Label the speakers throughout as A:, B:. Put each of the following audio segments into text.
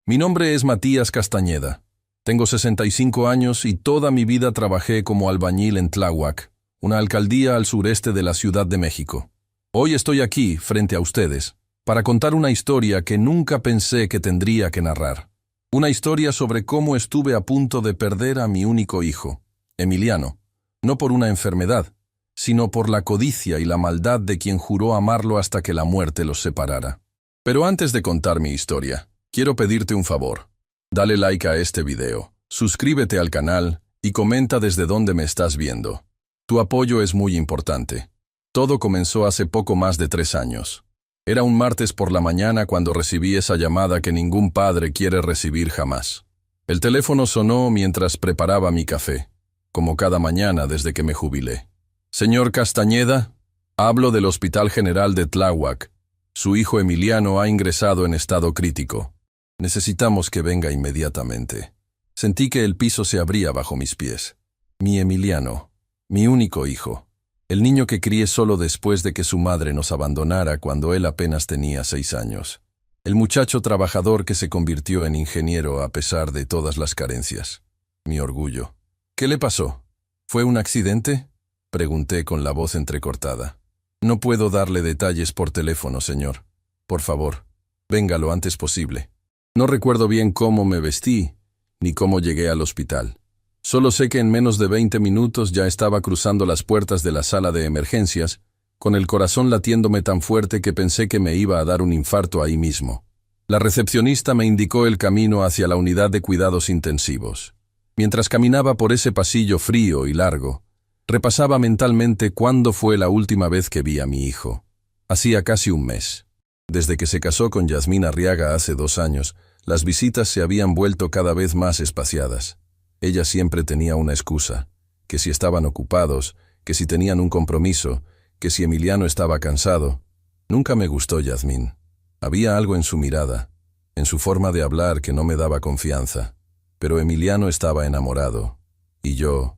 A: Mi nombre es Matías Castañeda. Tengo 65 años y toda mi vida trabajé como albañil en Tláhuac, una alcaldía al sureste de la Ciudad de México. Hoy estoy aquí, frente a ustedes, para contar una historia que nunca pensé que tendría que narrar. Una historia sobre cómo estuve a punto de perder a mi único hijo, Emiliano, no por una enfermedad, sino por la codicia y la maldad de quien juró amarlo hasta que la muerte los separara. Pero antes de contar mi historia, quiero pedirte un favor. Dale like a este video, suscríbete al canal y comenta desde dónde me estás viendo. Tu apoyo es muy importante. Todo comenzó hace poco más de 3 años. Era un martes por la mañana cuando recibí esa llamada que ningún padre quiere recibir jamás. El teléfono sonó mientras preparaba mi café, como cada mañana desde que me jubilé. Señor Castañeda, hablo del Hospital General de Tláhuac. Su hijo Emiliano ha ingresado en estado crítico. Necesitamos que venga inmediatamente. Sentí que el piso se abría bajo mis pies. Mi Emiliano, mi único hijo. El niño que crié solo después de que su madre nos abandonara cuando él apenas tenía 6 años. El muchacho trabajador que se convirtió en ingeniero a pesar de todas las carencias. Mi orgullo. ¿Qué le pasó? ¿Fue un accidente? Pregunté con la voz entrecortada. No puedo darle detalles por teléfono, señor. Por favor, venga lo antes posible. No recuerdo bien cómo me vestí, ni cómo llegué al hospital. Solo sé que en menos de 20 minutos ya estaba cruzando las puertas de la sala de emergencias, con el corazón latiéndome tan fuerte que pensé que me iba a dar un infarto ahí mismo. La recepcionista me indicó el camino hacia la unidad de cuidados intensivos. Mientras caminaba por ese pasillo frío y largo, repasaba mentalmente cuándo fue la última vez que vi a mi hijo. Hacía casi un mes. Desde que se casó con Yasmín Arriaga hace 2 años, las visitas se habían vuelto cada vez más espaciadas. Ella siempre tenía una excusa, que si estaban ocupados, que si tenían un compromiso, que si Emiliano estaba cansado. Nunca me gustó Yasmín. Había algo en su mirada, en su forma de hablar que no me daba confianza. Pero Emiliano estaba enamorado, y yo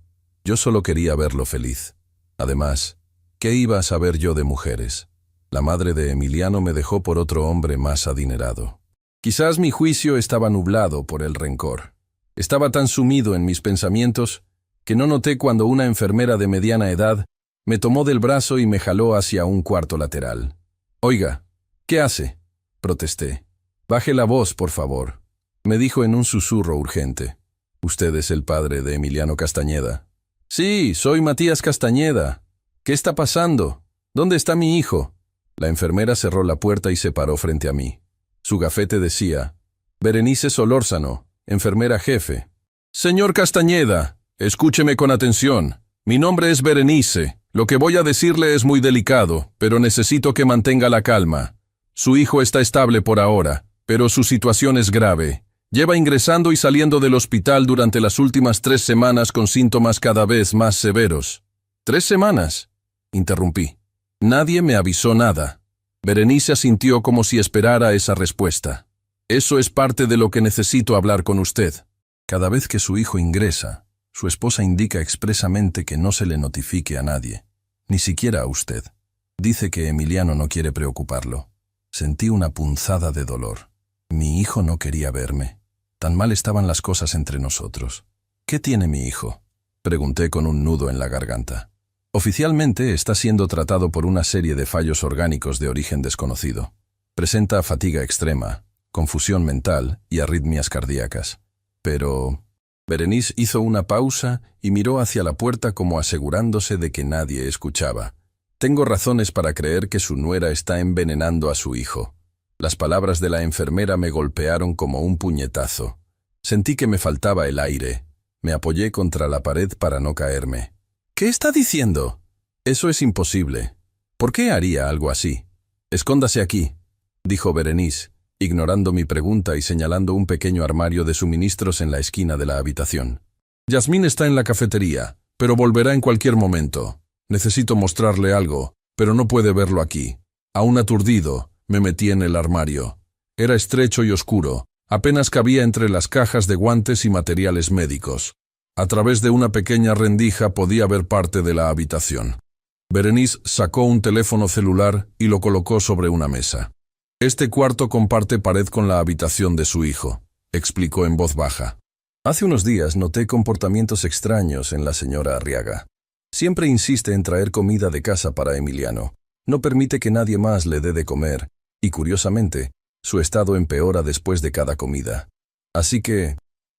A: solo quería verlo feliz. Además, ¿qué iba a saber yo de mujeres? La madre de Emiliano me dejó por otro hombre más adinerado. Quizás mi juicio estaba nublado por el rencor. Estaba tan sumido en mis pensamientos que no noté cuando una enfermera de mediana edad me tomó del brazo y me jaló hacia un cuarto lateral. «Oiga, ¿qué hace?», protesté. «Baje la voz, por favor», me dijo en un susurro urgente. «¿Usted es el padre de Emiliano Castañeda?» «Sí, soy Matías Castañeda. ¿Qué está pasando? ¿Dónde está mi hijo?» La enfermera cerró la puerta y se paró frente a mí. Su gafete decía: «Berenice Solórzano, enfermera jefe». «Señor Castañeda, escúcheme con atención. Mi nombre es Berenice. Lo que voy a decirle es muy delicado, pero necesito que mantenga la calma. Su hijo está estable por ahora, pero su situación es grave. Lleva ingresando y saliendo del hospital durante las últimas 3 semanas con síntomas cada vez más severos». «¿3 semanas?» interrumpí. Nadie me avisó nada. Berenice asintió como si esperara esa respuesta. «Eso es parte de lo que necesito hablar con usted». Cada vez que su hijo ingresa, su esposa indica expresamente que no se le notifique a nadie, ni siquiera a usted. Dice que Emiliano no quiere preocuparlo. Sentí una punzada de dolor. Mi hijo no quería verme. Tan mal estaban las cosas entre nosotros. «¿Qué tiene mi hijo?», pregunté con un nudo en la garganta. «Oficialmente está siendo tratado por una serie de fallos orgánicos de origen desconocido. Presenta fatiga extrema, confusión mental y arritmias cardíacas. Pero...». Berenice hizo una pausa y miró hacia la puerta como asegurándose de que nadie escuchaba. «Tengo razones para creer que su nuera está envenenando a su hijo». Las palabras de la enfermera me golpearon como un puñetazo. Sentí que me faltaba el aire. Me apoyé contra la pared para no caerme. «¿Qué está diciendo?». «Eso es imposible. ¿Por qué haría algo así?». «Escóndase aquí», dijo Berenice, ignorando mi pregunta y señalando un pequeño armario de suministros en la esquina de la habitación. «Yasmín está en la cafetería, pero volverá en cualquier momento. Necesito mostrarle algo, pero no puede verlo aquí». Aún aturdido, me metí en el armario. Era estrecho y oscuro. Apenas cabía entre las cajas de guantes y materiales médicos. A través de una pequeña rendija podía ver parte de la habitación. Berenice sacó un teléfono celular y lo colocó sobre una mesa. «Este cuarto comparte pared con la habitación de su hijo. explicó en voz baja. Hace unos días noté comportamientos extraños en la señora Arriaga. Siempre insiste en traer comida de casa para Emiliano. No permite que nadie más le dé de comer, y curiosamente, su estado empeora después de cada comida. Así que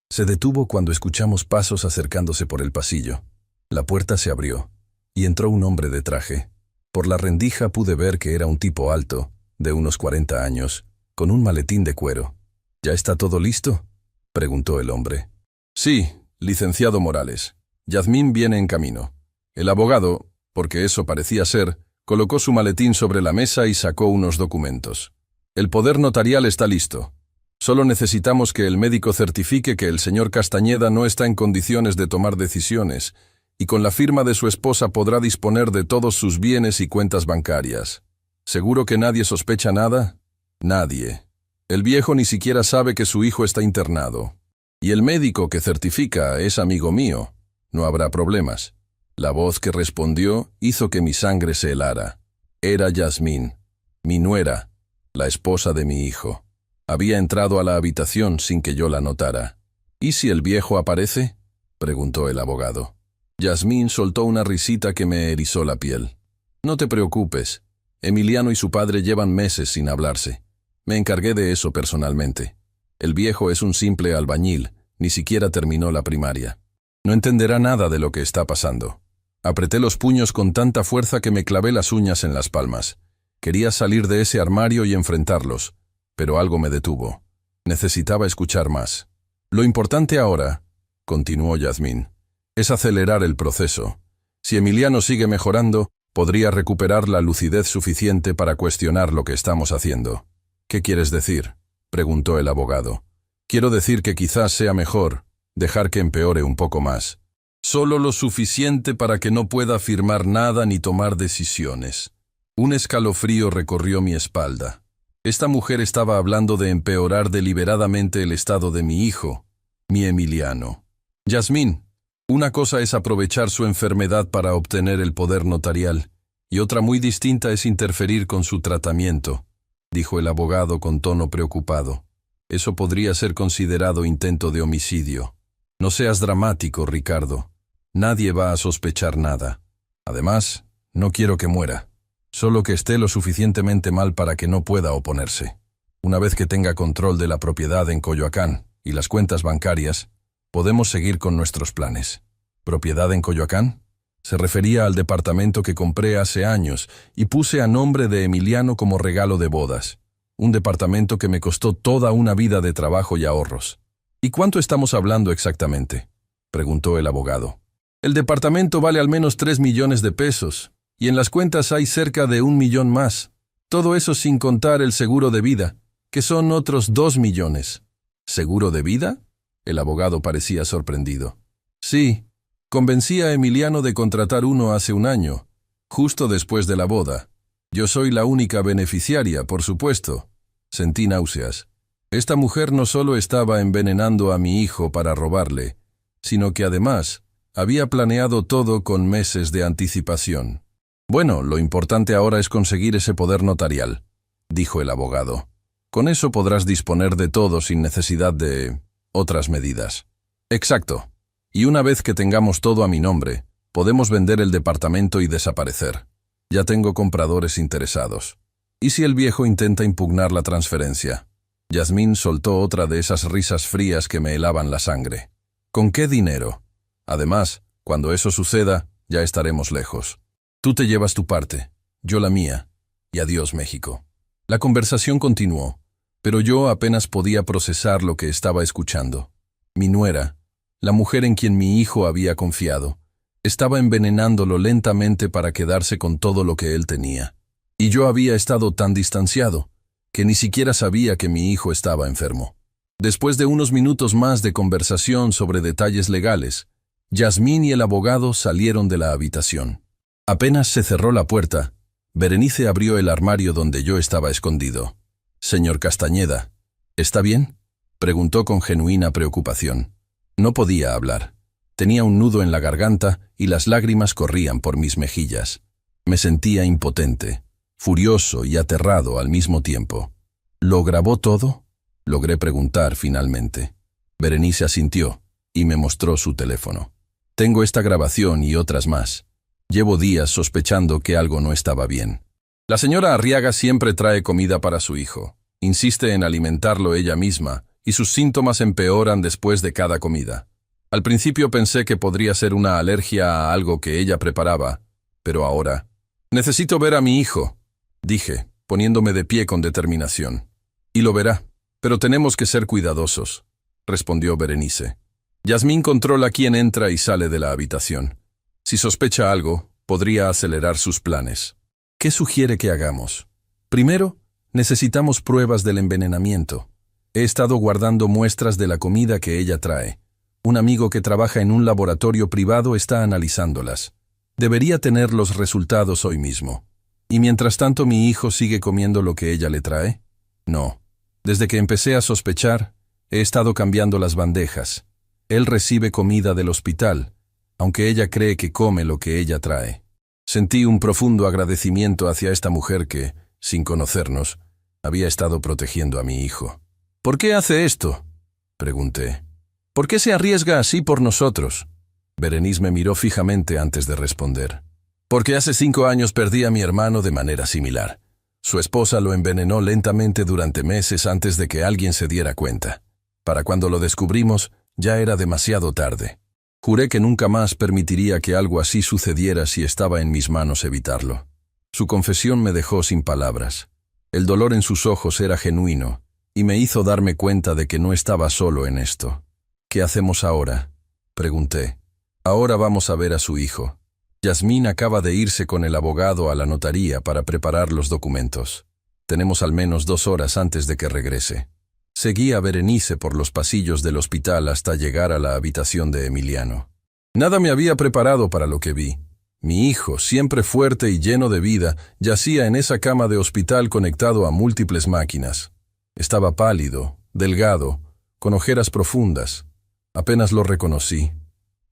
A: se detuvo cuando escuchamos pasos acercándose por el pasillo. La puerta se abrió, y entró un hombre de traje. Por la rendija pude ver que era un tipo alto, de unos 40 años, con un maletín de cuero. ¿Ya está todo listo?, preguntó el hombre. Sí, licenciado Morales. Yasmín viene en camino. El abogado, porque eso parecía ser, colocó su maletín sobre la mesa y sacó unos documentos. El poder notarial está listo. Solo necesitamos que el médico certifique que el señor Castañeda no está en condiciones de tomar decisiones, y con la firma de su esposa podrá disponer de todos sus bienes y cuentas bancarias. ¿Seguro que nadie sospecha nada? Nadie. El viejo ni siquiera sabe que su hijo está internado. Y el médico que certifica es amigo mío. No habrá problemas. La voz que respondió hizo que mi sangre se helara. Era Yasmín, mi nuera, la esposa de mi hijo. Había entrado a la habitación sin que yo la notara. ¿Y si el viejo aparece?, preguntó el abogado. Yasmín soltó una risita que me erizó la piel. No te preocupes. Emiliano y su padre llevan meses sin hablarse. Me encargué de eso personalmente. El viejo es un simple albañil, ni siquiera terminó la primaria. No entenderá nada de lo que está pasando. Apreté los puños con tanta fuerza que me clavé las uñas en las palmas. Quería salir de ese armario y enfrentarlos, pero algo me detuvo. Necesitaba escuchar más. Lo importante ahora, continuó Yasmín, es acelerar el proceso. Si Emiliano sigue mejorando, podría recuperar la lucidez suficiente para cuestionar lo que estamos haciendo. ¿Qué quieres decir?, preguntó el abogado. Quiero decir que quizás sea mejor dejar que empeore un poco más. Solo lo suficiente para que no pueda afirmar nada ni tomar decisiones. Un escalofrío recorrió mi espalda. Esta mujer estaba hablando de empeorar deliberadamente el estado de mi hijo, mi Emiliano. Yasmín, una cosa es aprovechar su enfermedad para obtener el poder notarial, y otra muy distinta es interferir con su tratamiento, dijo el abogado con tono preocupado. Eso podría ser considerado intento de homicidio. No seas dramático, Ricardo. Nadie va a sospechar nada. Además, no quiero que muera. Solo que esté lo suficientemente mal para que no pueda oponerse. Una vez que tenga control de la propiedad en Coyoacán y las cuentas bancarias, podemos seguir con nuestros planes. ¿Propiedad en Coyoacán? Se refería al departamento que compré hace años y puse a nombre de Emiliano como regalo de bodas. Un departamento que me costó toda una vida de trabajo y ahorros. ¿Y cuánto estamos hablando exactamente?, preguntó el abogado. El departamento vale al menos 3 millones de pesos, y en las cuentas hay cerca de 1 millón más. Todo eso sin contar el seguro de vida, que son otros 2 millones. ¿Seguro de vida?, el abogado parecía sorprendido. Sí, convencí a Emiliano de contratar uno hace un año, justo después de la boda. Yo soy la única beneficiaria, por supuesto. Sentí náuseas. Esta mujer no solo estaba envenenando a mi hijo para robarle, sino que además había planeado todo con meses de anticipación. Bueno, lo importante ahora es conseguir ese poder notarial, dijo el abogado. Con eso podrás disponer de todo sin necesidad de otras medidas. Exacto. Y una vez que tengamos todo a mi nombre, podemos vender el departamento y desaparecer. Ya tengo compradores interesados. ¿Y si el viejo intenta impugnar la transferencia? Yasmín soltó otra de esas risas frías que me helaban la sangre. ¿Con qué dinero? Además, cuando eso suceda, ya estaremos lejos. Tú te llevas tu parte, yo la mía, y adiós, México. La conversación continuó, pero yo apenas podía procesar lo que estaba escuchando. Mi nuera, la mujer en quien mi hijo había confiado, estaba envenenándolo lentamente para quedarse con todo lo que él tenía. Y yo había estado tan distanciado, que ni siquiera sabía que mi hijo estaba enfermo. Después de unos minutos más de conversación sobre detalles legales, Yasmín y el abogado salieron de la habitación. Apenas se cerró la puerta, Berenice abrió el armario donde yo estaba escondido. «Señor Castañeda, ¿está bien?», preguntó con genuina preocupación. No podía hablar. Tenía un nudo en la garganta y las lágrimas corrían por mis mejillas. Me sentía impotente, furioso y aterrado al mismo tiempo. ¿Lo grabó todo?, Logré preguntar finalmente. Berenice asintió y me mostró su teléfono. Tengo esta grabación y otras más. Llevo días sospechando que algo no estaba bien. La señora Arriaga siempre trae comida para su hijo. Insiste en alimentarlo ella misma y sus síntomas empeoran después de cada comida. Al principio pensé que podría ser una alergia a algo que ella preparaba, pero ahora... Necesito ver a mi hijo, dije, poniéndome de pie con determinación. Y lo verá, pero tenemos que ser cuidadosos, respondió Berenice. Yasmín controla quién entra y sale de la habitación. Si sospecha algo, podría acelerar sus planes. ¿Qué sugiere que hagamos? Primero, necesitamos pruebas del envenenamiento. He estado guardando muestras de la comida que ella trae. Un amigo que trabaja en un laboratorio privado está analizándolas. Debería tener los resultados hoy mismo. ¿Y mientras tanto mi hijo sigue comiendo lo que ella le trae? No. Desde que empecé a sospechar, he estado cambiando las bandejas. Él recibe comida del hospital, aunque ella cree que come lo que ella trae. Sentí un profundo agradecimiento hacia esta mujer que, sin conocernos, había estado protegiendo a mi hijo. ¿Por qué hace esto?, pregunté. ¿Por qué se arriesga así por nosotros? Berenice me miró fijamente antes de responder. Porque hace 5 años perdí a mi hermano de manera similar. Su esposa lo envenenó lentamente durante meses antes de que alguien se diera cuenta. Para cuando lo descubrimos, ya era demasiado tarde. Juré que nunca más permitiría que algo así sucediera si estaba en mis manos evitarlo. Su confesión me dejó sin palabras. El dolor en sus ojos era genuino, y me hizo darme cuenta de que no estaba solo en esto. ¿Qué hacemos ahora?, pregunté. Ahora vamos a ver a su hijo. Yasmín acaba de irse con el abogado a la notaría para preparar los documentos. Tenemos al menos 2 horas antes de que regrese. Seguí a Berenice por los pasillos del hospital hasta llegar a la habitación de Emiliano. Nada me había preparado para lo que vi. Mi hijo, siempre fuerte y lleno de vida, yacía en esa cama de hospital conectado a múltiples máquinas. Estaba pálido, delgado, con ojeras profundas. Apenas lo reconocí.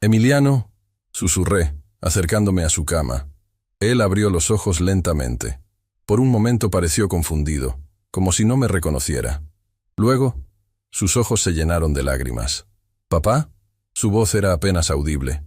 A: «Emiliano», susurré, acercándome a su cama. Él abrió los ojos lentamente. Por un momento pareció confundido, como si no me reconociera. Luego, sus ojos se llenaron de lágrimas. «¿Papá?». Su voz era apenas audible.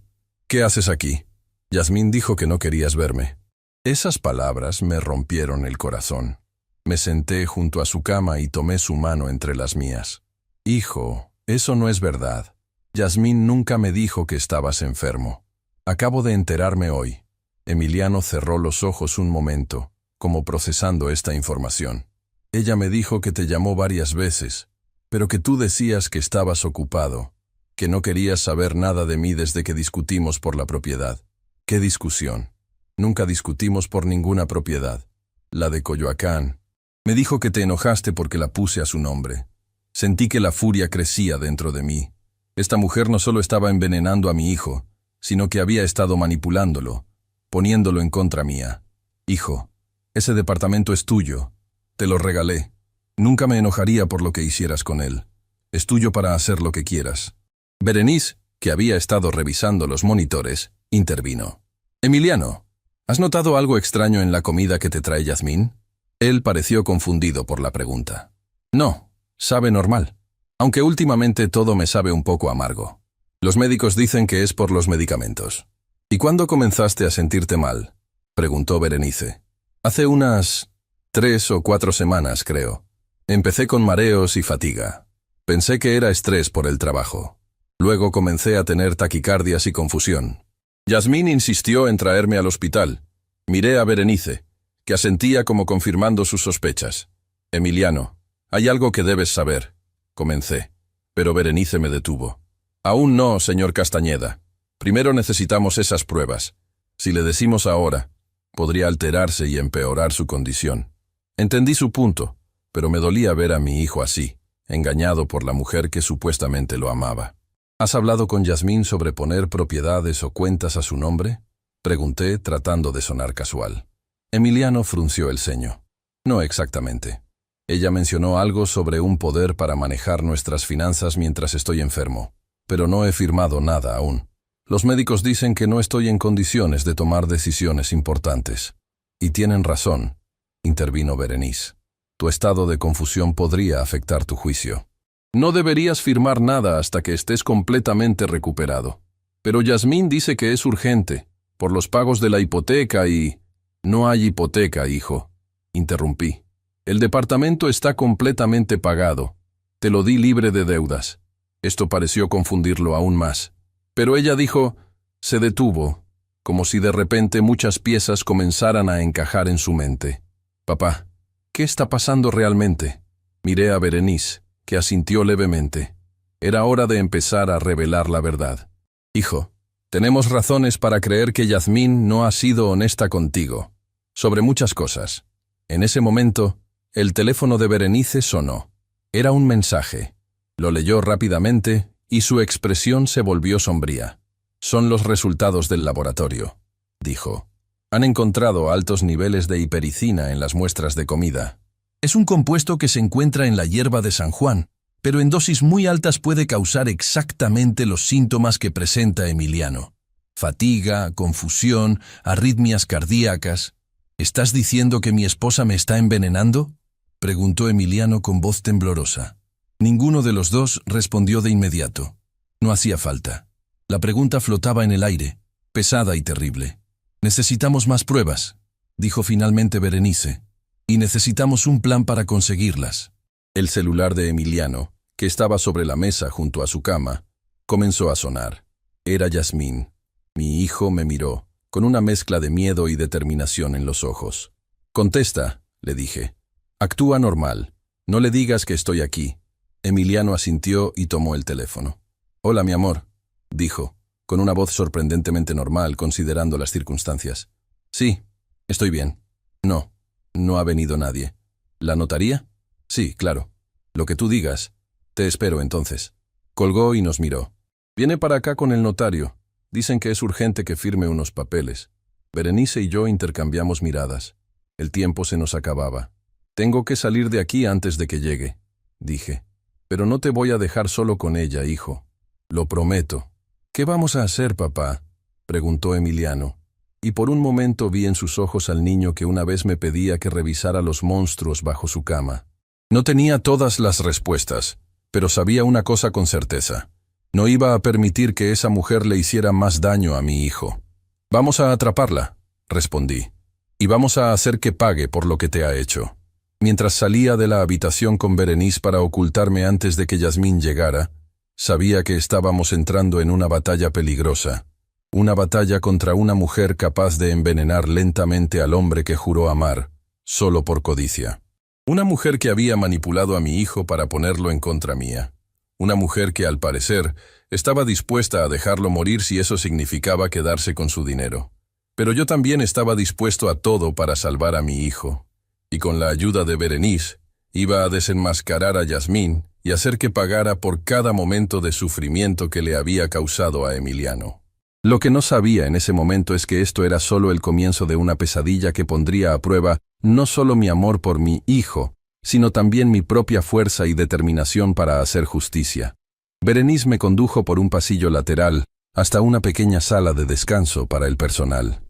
A: «¿Qué haces aquí? Yasmín dijo que no querías verme». Esas palabras me rompieron el corazón. Me senté junto a su cama y tomé su mano entre las mías. «Hijo, eso no es verdad. Yasmín nunca me dijo que estabas enfermo. Acabo de enterarme hoy». Emiliano cerró los ojos un momento, como procesando esta información. «Ella me dijo que te llamó varias veces, pero que tú decías que estabas ocupado, que no querías saber nada de mí desde que discutimos por la propiedad». «¿Qué discusión? Nunca discutimos por ninguna propiedad. La de Coyoacán. Me dijo que te enojaste porque la puse a su nombre. Sentí que la furia crecía dentro de mí. Esta mujer no solo estaba envenenando a mi hijo, sino que había estado manipulándolo, poniéndolo en contra mía. Hijo, ese departamento es tuyo. Te lo regalé. Nunca me enojaría por lo que hicieras con él. Es tuyo para hacer lo que quieras». Berenice, que había estado revisando los monitores, intervino. «Emiliano, ¿has notado algo extraño en la comida que te trae Yasmín?». Él pareció confundido por la pregunta. «No, sabe normal. Aunque últimamente todo me sabe un poco amargo. Los médicos dicen que es por los medicamentos». «¿Y cuándo comenzaste a sentirte mal?», preguntó Berenice. «Hace unas 3 o 4 semanas, creo. Empecé con mareos y fatiga. Pensé que era estrés por el trabajo. Luego comencé a tener taquicardias y confusión. Yasmín insistió en traerme al hospital. Miré a Berenice, que asentía como confirmando sus sospechas. «Emiliano, hay algo que debes saber», comencé, pero Berenice me detuvo. «Aún no, señor Castañeda. Primero necesitamos esas pruebas. Si le decimos ahora, podría alterarse y empeorar su condición». Entendí su punto, pero me dolía ver a mi hijo así, engañado por la mujer que supuestamente lo amaba. «¿Has hablado con Yasmín sobre poner propiedades o cuentas a su nombre?», pregunté, tratando de sonar casual. Emiliano frunció el ceño. «No exactamente. Ella mencionó algo sobre un poder para manejar nuestras finanzas mientras estoy enfermo, pero no he firmado nada aún. Los médicos dicen que no estoy en condiciones de tomar decisiones importantes». «Y tienen razón», intervino Berenice. Tu estado de confusión podría afectar tu juicio. No deberías firmar nada hasta que estés completamente recuperado. Pero Yasmín dice que es urgente, por los pagos de la hipoteca y... No hay hipoteca, hijo. Interrumpí. El departamento está completamente pagado. Te lo di libre de deudas. Esto pareció confundirlo aún más. Pero ella dijo... Se detuvo, como si de repente muchas piezas comenzaran a encajar en su mente. Papá, ¿qué está pasando realmente? Miré a Berenice, que asintió levemente. Era hora de empezar a revelar la verdad. Hijo, tenemos razones para creer que Yasmín no ha sido honesta contigo. Sobre muchas cosas. En ese momento, el teléfono de Berenice sonó. Era un mensaje. Lo leyó rápidamente y su expresión se volvió sombría. Son los resultados del laboratorio, dijo. Han encontrado altos niveles de hipericina en las muestras de comida. Es un compuesto que se encuentra en la hierba de San Juan, pero en dosis muy altas puede causar exactamente los síntomas que presenta Emiliano. Fatiga, confusión, arritmias cardíacas. ¿Estás diciendo que mi esposa me está envenenando?, preguntó Emiliano con voz temblorosa. Ninguno de los dos respondió de inmediato. No hacía falta. La pregunta flotaba en el aire, pesada y terrible. Necesitamos más pruebas, dijo finalmente Berenice, y necesitamos un plan para conseguirlas. El celular de Emiliano, que estaba sobre la mesa junto a su cama, comenzó a sonar. Era Yasmín. Mi hijo me miró, con una mezcla de miedo y determinación en los ojos. Contesta, le dije. Actúa normal. No le digas que estoy aquí. Emiliano asintió y tomó el teléfono. Hola, mi amor, dijo, con una voz sorprendentemente normal considerando las circunstancias. Sí, estoy bien. No, no ha venido nadie. ¿La notaría? Sí, claro. Lo que tú digas. Te espero entonces. Colgó y nos miró. Viene para acá con el notario. Dicen que es urgente que firme unos papeles. Berenice y yo intercambiamos miradas. El tiempo se nos acababa. Tengo que salir de aquí antes de que llegue, dije. Pero no te voy a dejar solo con ella, hijo. Lo prometo. ¿Qué vamos a hacer, papá?, preguntó Emiliano. Y por un momento vi en sus ojos al niño que una vez me pedía que revisara los monstruos bajo su cama. No tenía todas las respuestas, pero sabía una cosa con certeza. No iba a permitir que esa mujer le hiciera más daño a mi hijo. Vamos a atraparla, respondí. Y vamos a hacer que pague por lo que te ha hecho. Mientras salía de la habitación con Berenice para ocultarme antes de que Yasmín llegara, sabía que estábamos entrando en una batalla peligrosa. Una batalla contra una mujer capaz de envenenar lentamente al hombre que juró amar, solo por codicia. Una mujer que había manipulado a mi hijo para ponerlo en contra mía. Una mujer que, al parecer, estaba dispuesta a dejarlo morir si eso significaba quedarse con su dinero. Pero yo también estaba dispuesto a todo para salvar a mi hijo. Y con la ayuda de Berenice, iba a desenmascarar a Yasmín y hacer que pagara por cada momento de sufrimiento que le había causado a Emiliano. Lo que no sabía en ese momento es que esto era solo el comienzo de una pesadilla que pondría a prueba no solo mi amor por mi hijo, sino también mi propia fuerza y determinación para hacer justicia. Berenice me condujo por un pasillo lateral hasta una pequeña sala de descanso para el personal.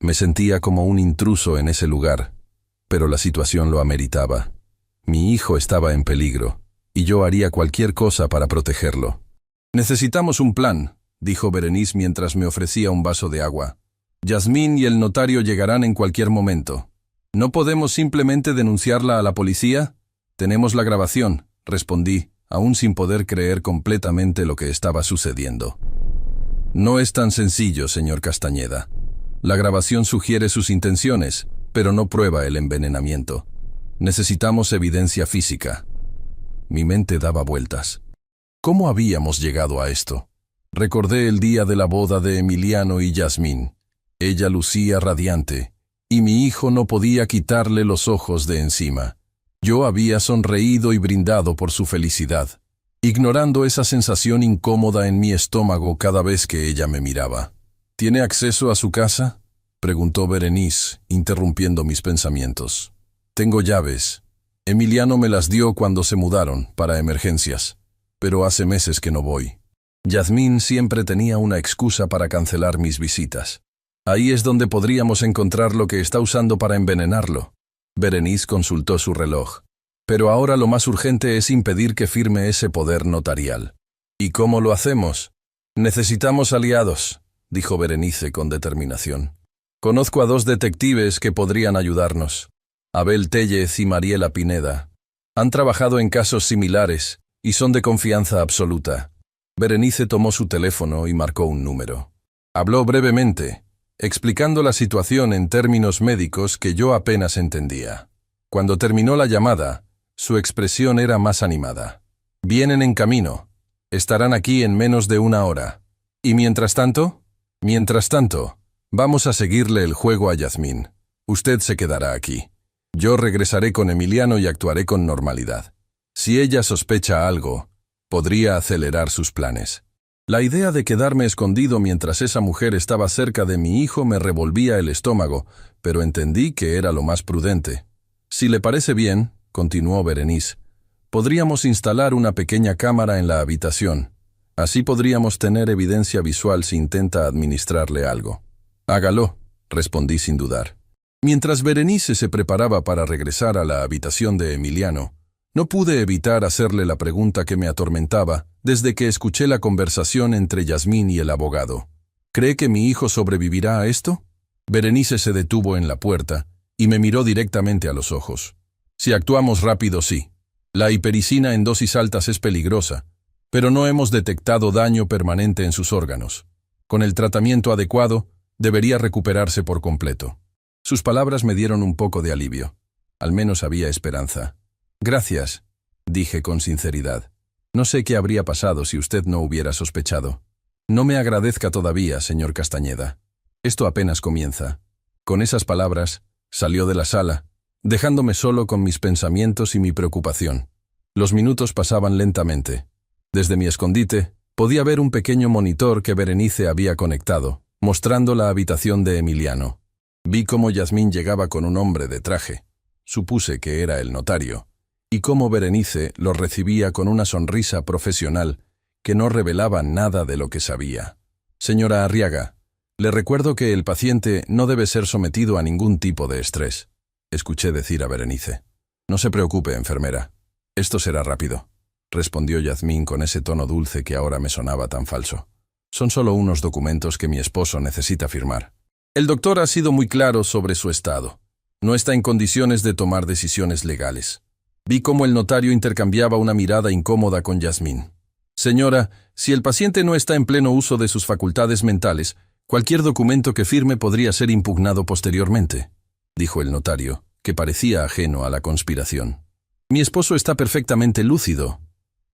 A: Me sentía como un intruso en ese lugar, pero la situación lo ameritaba. Mi hijo estaba en peligro, y yo haría cualquier cosa para protegerlo. Necesitamos un plan, dijo Berenice mientras me ofrecía un vaso de agua. Yasmín y el notario llegarán en cualquier momento. ¿No podemos simplemente denunciarla a la policía? Tenemos la grabación, respondí, aún sin poder creer completamente lo que estaba sucediendo. No es tan sencillo, señor Castañeda. La grabación sugiere sus intenciones, pero no prueba el envenenamiento. Necesitamos evidencia física. Mi mente daba vueltas. ¿Cómo habíamos llegado a esto? Recordé el día de la boda de Emiliano y Yasmín. Ella lucía radiante, y mi hijo no podía quitarle los ojos de encima. Yo había sonreído y brindado por su felicidad, ignorando esa sensación incómoda en mi estómago cada vez que ella me miraba. ¿Tiene acceso a su casa?, preguntó Berenice, interrumpiendo mis pensamientos. Tengo llaves. Emiliano me las dio cuando se mudaron, para emergencias, pero hace meses que no voy. Yasmín siempre tenía una excusa para cancelar mis visitas. Ahí es donde podríamos encontrar lo que está usando para envenenarlo. Berenice consultó su reloj. Pero ahora lo más urgente es impedir que firme ese poder notarial. ¿Y cómo lo hacemos? Necesitamos aliados, dijo Berenice con determinación. Conozco a 2 detectives que podrían ayudarnos. Abel Téllez y Mariela Pineda. Han trabajado en casos similares y son de confianza absoluta. Berenice tomó su teléfono y marcó un número. Habló brevemente, explicando la situación en términos médicos que yo apenas entendía. Cuando terminó la llamada, su expresión era más animada. Vienen en camino. Estarán aquí en menos de 1 hora. ¿Y mientras tanto? Mientras tanto, vamos a seguirle el juego a Yasmín. Usted se quedará aquí. Yo regresaré con Emiliano y actuaré con normalidad. Si ella sospecha algo, podría acelerar sus planes. La idea de quedarme escondido mientras esa mujer estaba cerca de mi hijo me revolvía el estómago, pero entendí que era lo más prudente. Si le parece bien, continuó Berenice, podríamos instalar una pequeña cámara en la habitación. Así podríamos tener evidencia visual si intenta administrarle algo. Hágalo, respondí sin dudar. Mientras Berenice se preparaba para regresar a la habitación de Emiliano, no pude evitar hacerle la pregunta que me atormentaba desde que escuché la conversación entre Yasmín y el abogado. ¿Cree que mi hijo sobrevivirá a esto? Berenice se detuvo en la puerta y me miró directamente a los ojos. Si actuamos rápido, sí. La hipericina en dosis altas es peligrosa, pero no hemos detectado daño permanente en sus órganos. Con el tratamiento adecuado, debería recuperarse por completo. Sus palabras me dieron un poco de alivio. Al menos había esperanza. Gracias, dije con sinceridad. No sé qué habría pasado si usted no hubiera sospechado. No me agradezca todavía, señor Castañeda. Esto apenas comienza. Con esas palabras, salió de la sala, dejándome solo con mis pensamientos y mi preocupación. Los minutos pasaban lentamente. Desde mi escondite, podía ver un pequeño monitor que Berenice había conectado, mostrando la habitación de Emiliano. Vi cómo Yasmín llegaba con un hombre de traje. Supuse que era el notario. Y cómo Berenice lo recibía con una sonrisa profesional que no revelaba nada de lo que sabía. Señora Arriaga, le recuerdo que el paciente no debe ser sometido a ningún tipo de estrés, escuché decir a Berenice. No se preocupe, enfermera. Esto será rápido, respondió Yasmín con ese tono dulce que ahora me sonaba tan falso. Son solo unos documentos que mi esposo necesita firmar. El doctor ha sido muy claro sobre su estado. No está en condiciones de tomar decisiones legales. Vi cómo el notario intercambiaba una mirada incómoda con Yasmín. Señora, si el paciente no está en pleno uso de sus facultades mentales, cualquier documento que firme podría ser impugnado posteriormente, dijo el notario, que parecía ajeno a la conspiración. Mi esposo está perfectamente lúcido,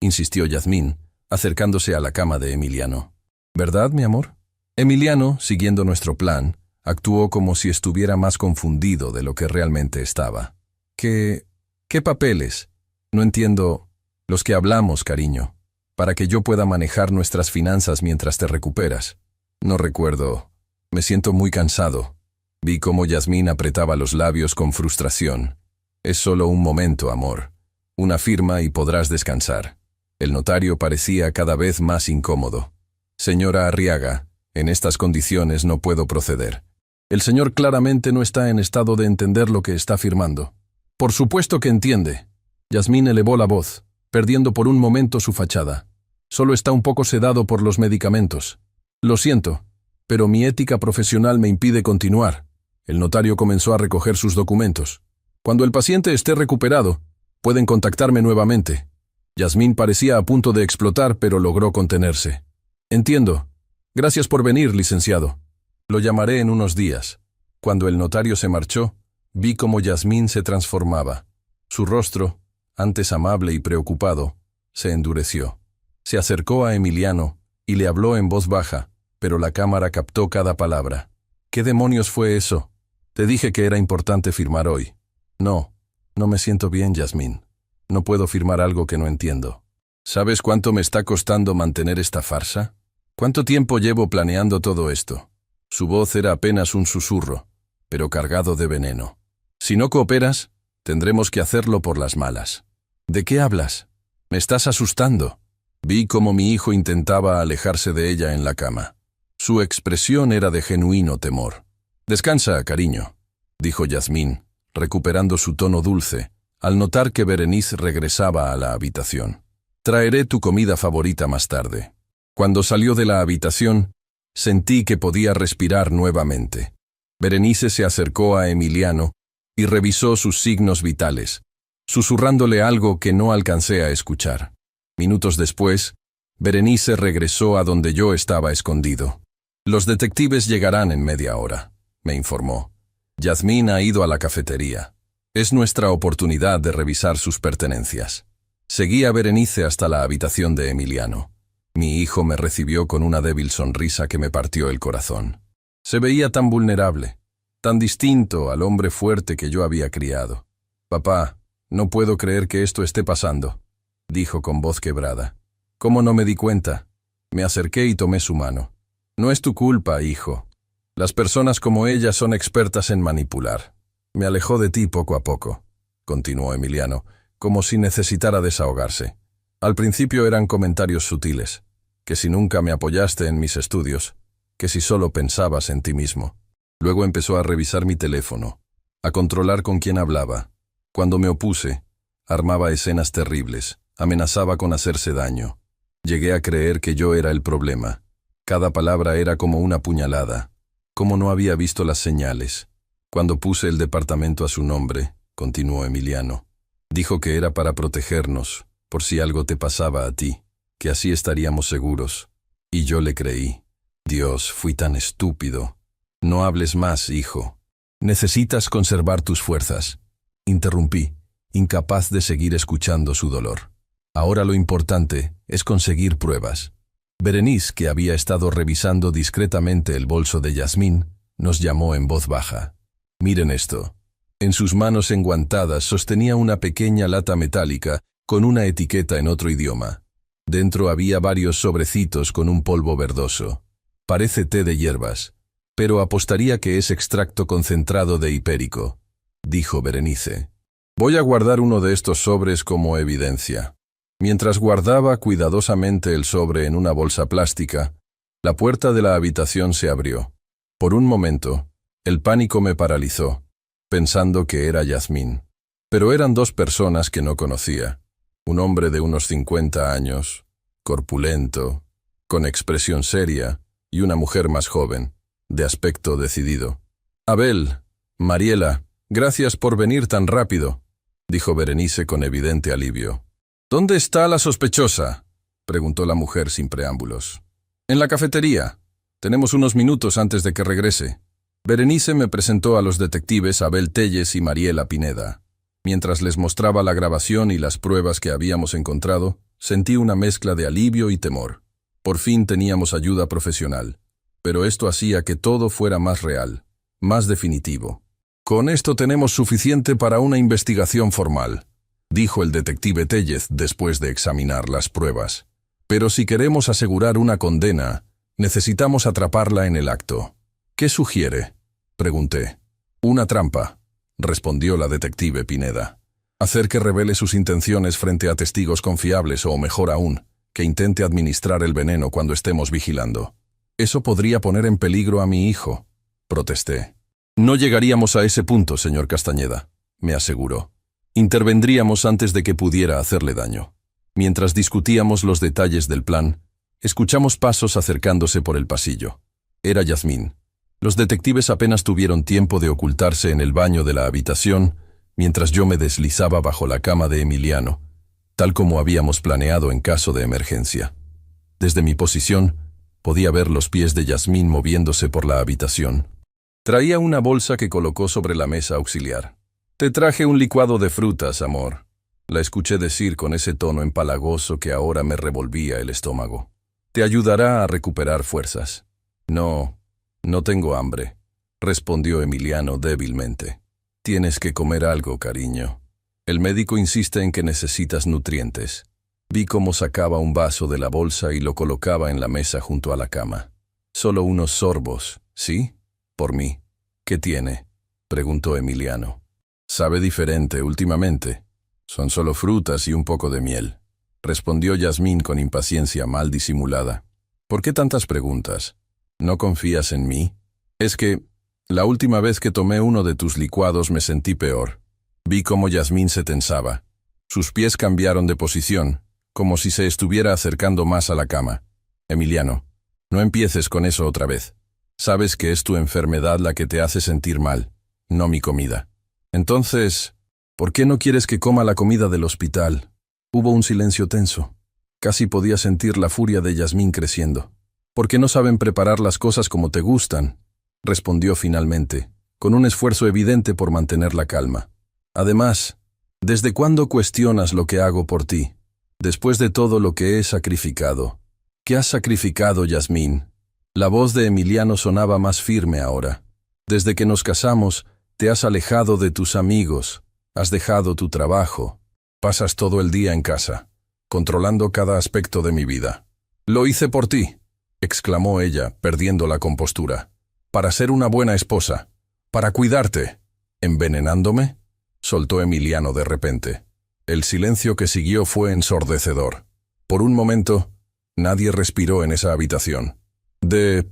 A: insistió Yasmín, acercándose a la cama de Emiliano. ¿Verdad, mi amor? Emiliano, siguiendo nuestro plan, actuó como si estuviera más confundido de lo que realmente estaba. ¿Qué papeles? No entiendo. Los que hablamos, cariño, para que yo pueda manejar nuestras finanzas mientras te recuperas. No recuerdo. Me siento muy cansado. Vi cómo Yasmín apretaba los labios con frustración. Es solo un momento, amor. Una firma y podrás descansar. El notario parecía cada vez más incómodo. Señora Arriaga, en estas condiciones no puedo proceder. El señor claramente no está en estado de entender lo que está firmando. Por supuesto que entiende. Yasmín elevó la voz, perdiendo por un momento su fachada. Solo está un poco sedado por los medicamentos. Lo siento, pero mi ética profesional me impide continuar. El notario comenzó a recoger sus documentos. Cuando el paciente esté recuperado, pueden contactarme nuevamente. Yasmín parecía a punto de explotar, pero logró contenerse. Entiendo. Gracias por venir, licenciado. Lo llamaré en unos días. Cuando el notario se marchó, vi cómo Yasmín se transformaba. Su rostro, antes amable y preocupado, se endureció. Se acercó a Emiliano y le habló en voz baja, pero la cámara captó cada palabra. ¿Qué demonios fue eso? Te dije que era importante firmar hoy. No me siento bien, Yasmín. No puedo firmar algo que no entiendo. ¿Sabes cuánto me está costando mantener esta farsa? ¿Cuánto tiempo llevo planeando todo esto? Su voz era apenas un susurro, pero cargado de veneno. Si no cooperas, tendremos que hacerlo por las malas. ¿De qué hablas? Me estás asustando. Vi cómo mi hijo intentaba alejarse de ella en la cama. Su expresión era de genuino temor. Descansa, cariño, dijo Yasmín, recuperando su tono dulce, al notar que Berenice regresaba a la habitación. «Traeré tu comida favorita más tarde». Cuando salió de la habitación, sentí que podía respirar nuevamente. Berenice se acercó a Emiliano y revisó sus signos vitales, susurrándole algo que no alcancé a escuchar. Minutos después, Berenice regresó a donde yo estaba escondido. «Los detectives llegarán en media hora», me informó. «Yasmín ha ido a la cafetería. Es nuestra oportunidad de revisar sus pertenencias». Seguí a Berenice hasta la habitación de Emiliano. Mi hijo me recibió con una débil sonrisa que me partió el corazón. Se veía tan vulnerable, tan distinto al hombre fuerte que yo había criado. «Papá, no puedo creer que esto esté pasando», dijo con voz quebrada. «¿Cómo no me di cuenta?» Me acerqué y tomé su mano. «No es tu culpa, hijo. Las personas como ella son expertas en manipular. Me alejó de ti poco a poco», continuó Emiliano, como si necesitara desahogarse. «Al principio eran comentarios sutiles, que si nunca me apoyaste en mis estudios, que si solo pensabas en ti mismo». Luego empezó a revisar mi teléfono, a controlar con quién hablaba. Cuando me opuse, armaba escenas terribles, amenazaba con hacerse daño. Llegué a creer que yo era el problema. Cada palabra era como una puñalada. Como no había visto las señales. Cuando puse el departamento a su nombre, continuó Emiliano, dijo que era para protegernos, por si algo te pasaba a ti, que así estaríamos seguros. Y yo le creí. Dios, fui tan estúpido. «No hables más, hijo. Necesitas conservar tus fuerzas», interrumpí, incapaz de seguir escuchando su dolor. Ahora lo importante es conseguir pruebas. Berenice, que había estado revisando discretamente el bolso de Yasmín, nos llamó en voz baja. «Miren esto». En sus manos enguantadas sostenía una pequeña lata metálica con una etiqueta en otro idioma. Dentro había varios sobrecitos con un polvo verdoso. «Parece té de hierbas, pero apostaría que es extracto concentrado de hipérico», dijo Berenice. «Voy a guardar uno de estos sobres como evidencia». Mientras guardaba cuidadosamente el sobre en una bolsa plástica, la puerta de la habitación se abrió. Por un momento, el pánico me paralizó, pensando que era Yasmín. Pero eran dos personas que no conocía. Un hombre de unos 50 años, corpulento, con expresión seria, y una mujer más joven, de aspecto decidido. «Abel, Mariela, gracias por venir tan rápido», dijo Berenice con evidente alivio. «¿Dónde está la sospechosa?», preguntó la mujer sin preámbulos. «En la cafetería. Tenemos unos minutos antes de que regrese». Berenice me presentó a los detectives Abel Telles y Mariela Pineda. Mientras les mostraba la grabación y las pruebas que habíamos encontrado, sentí una mezcla de alivio y temor. Por fin teníamos ayuda profesional, pero esto hacía que todo fuera más real, más definitivo. «Con esto tenemos suficiente para una investigación formal», dijo el detective Tellez después de examinar las pruebas. «Pero si queremos asegurar una condena, necesitamos atraparla en el acto». «¿Qué sugiere?», pregunté. «Una trampa», respondió la detective Pineda. «Hacer que revele sus intenciones frente a testigos confiables o, mejor aún, que intente administrar el veneno cuando estemos vigilando». «Eso podría poner en peligro a mi hijo», protesté. «No llegaríamos a ese punto, señor Castañeda», me aseguró. «Intervendríamos antes de que pudiera hacerle daño». Mientras discutíamos los detalles del plan, escuchamos pasos acercándose por el pasillo. Era Yasmín. Los detectives apenas tuvieron tiempo de ocultarse en el baño de la habitación, mientras yo me deslizaba bajo la cama de Emiliano, tal como habíamos planeado en caso de emergencia. Desde mi posición, podía ver los pies de Yasmín moviéndose por la habitación. Traía una bolsa que colocó sobre la mesa auxiliar. «Te traje un licuado de frutas, amor», la escuché decir con ese tono empalagoso que ahora me revolvía el estómago. «Te ayudará a recuperar fuerzas». «No, no tengo hambre», respondió Emiliano débilmente. «Tienes que comer algo, cariño. El médico insiste en que necesitas nutrientes». Vi cómo sacaba un vaso de la bolsa y lo colocaba en la mesa junto a la cama. «Solo unos sorbos, ¿sí? Por mí». «¿Qué tiene?», preguntó Emiliano. «Sabe diferente últimamente. Son solo frutas y un poco de miel», respondió Yasmín con impaciencia mal disimulada. «¿Por qué tantas preguntas? ¿No confías en mí? Es que la última vez que tomé uno de tus licuados me sentí peor. Vi cómo Yasmín se tensaba. Sus pies cambiaron de posición, como si se estuviera acercando más a la cama. Emiliano, no empieces con eso otra vez. Sabes que es tu enfermedad la que te hace sentir mal, no mi comida. Entonces, ¿por qué no quieres que coma la comida del hospital? Hubo un silencio tenso. Casi podía sentir la furia de Yasmín creciendo. ¿Por qué no saben preparar las cosas como te gustan? Respondió finalmente, con un esfuerzo evidente por mantener la calma. Además, ¿desde cuándo cuestionas lo que hago por ti? Después de todo lo que he sacrificado. ¿Qué has sacrificado, Yasmín? La voz de Emiliano sonaba más firme ahora. Desde que nos casamos, te has alejado de tus amigos, has dejado tu trabajo. Pasas todo el día en casa, controlando cada aspecto de mi vida. Lo hice por ti, exclamó ella, perdiendo la compostura. Para ser una buena esposa, para cuidarte. ¿Envenenándome?, soltó Emiliano de repente. El silencio que siguió fue ensordecedor. Por un momento, nadie respiró en esa habitación. ¿De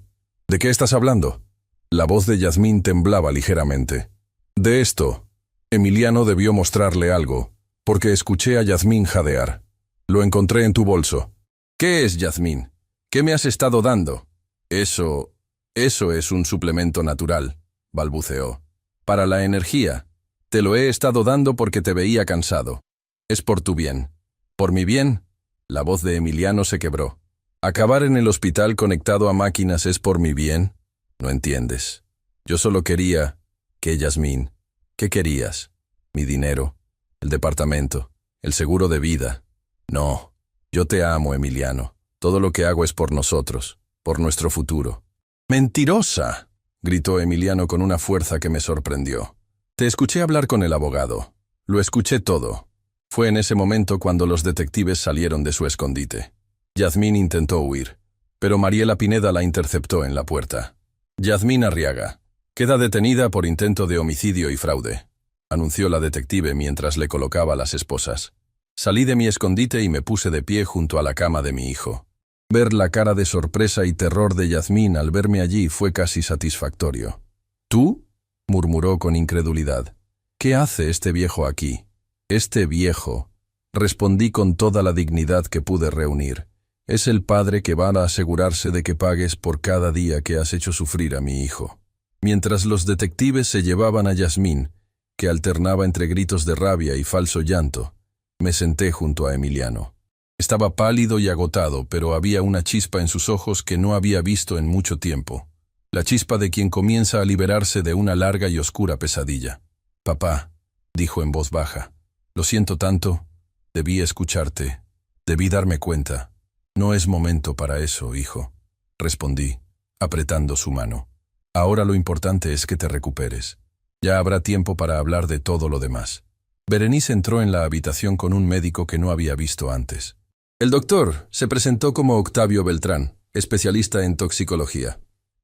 A: qué estás hablando? La voz de Yasmín temblaba ligeramente. De esto. Emiliano debió mostrarle algo, porque escuché a Yasmín jadear. Lo encontré en tu bolso. ¿Qué es, Yasmín? ¿Qué me has estado dando? Eso es un suplemento natural, balbuceó. Para la energía. Te lo he estado dando porque te veía cansado. Es por tu bien. ¿Por mi bien? La voz de Emiliano se quebró. ¿Acabar en el hospital conectado a máquinas es por mi bien? No entiendes. Yo solo quería... ¿Qué, Yasmín? ¿Qué querías? Mi dinero, el departamento, el seguro de vida. No, yo te amo, Emiliano. Todo lo que hago es por nosotros, por nuestro futuro. ¡Mentirosa!, gritó Emiliano con una fuerza que me sorprendió. Te escuché hablar con el abogado. Lo escuché todo. Fue en ese momento cuando los detectives salieron de su escondite. Yasmín intentó huir, pero Mariela Pineda la interceptó en la puerta. Yasmín Arriaga queda detenida por intento de homicidio y fraude, anunció la detective mientras le colocaba las esposas. Salí de mi escondite y me puse de pie junto a la cama de mi hijo. Ver la cara de sorpresa y terror de Yasmín al verme allí fue casi satisfactorio. ¿Tú?, murmuró con incredulidad. ¿Qué hace este viejo aquí? Este viejo, respondí con toda la dignidad que pude reunir. Es el padre que va a asegurarse de que pagues por cada día que has hecho sufrir a mi hijo. Mientras los detectives se llevaban a Yasmín, que alternaba entre gritos de rabia y falso llanto, me senté junto a Emiliano. Estaba pálido y agotado, pero había una chispa en sus ojos que no había visto en mucho tiempo. La chispa de quien comienza a liberarse de una larga y oscura pesadilla. «Papá», dijo en voz baja, «lo siento tanto. Debí escucharte. Debí darme cuenta». «No es momento para eso, hijo», respondí, apretando su mano. «Ahora lo importante es que te recuperes. Ya habrá tiempo para hablar de todo lo demás». Berenice entró en la habitación con un médico que no había visto antes. El doctor se presentó como Octavio Beltrán, especialista en toxicología.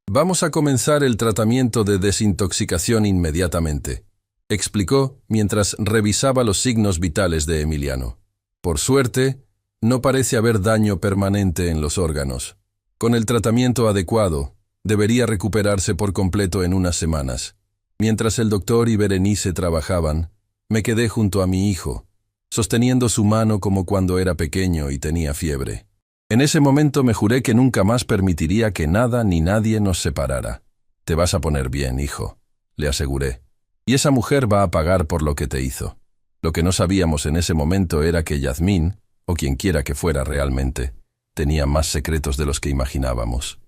A: «Vamos a comenzar el tratamiento de desintoxicación inmediatamente», explicó mientras revisaba los signos vitales de Emiliano. «Por suerte, no parece haber daño permanente en los órganos. Con el tratamiento adecuado, debería recuperarse por completo en unas semanas». Mientras el doctor y Berenice trabajaban, me quedé junto a mi hijo, sosteniendo su mano como cuando era pequeño y tenía fiebre. En ese momento me juré que nunca más permitiría que nada ni nadie nos separara. «Te vas a poner bien, hijo», le aseguré. «Y esa mujer va a pagar por lo que te hizo». Lo que no sabíamos en ese momento era que Yasmín, o quien quiera que fuera realmente, tenía más secretos de los que imaginábamos,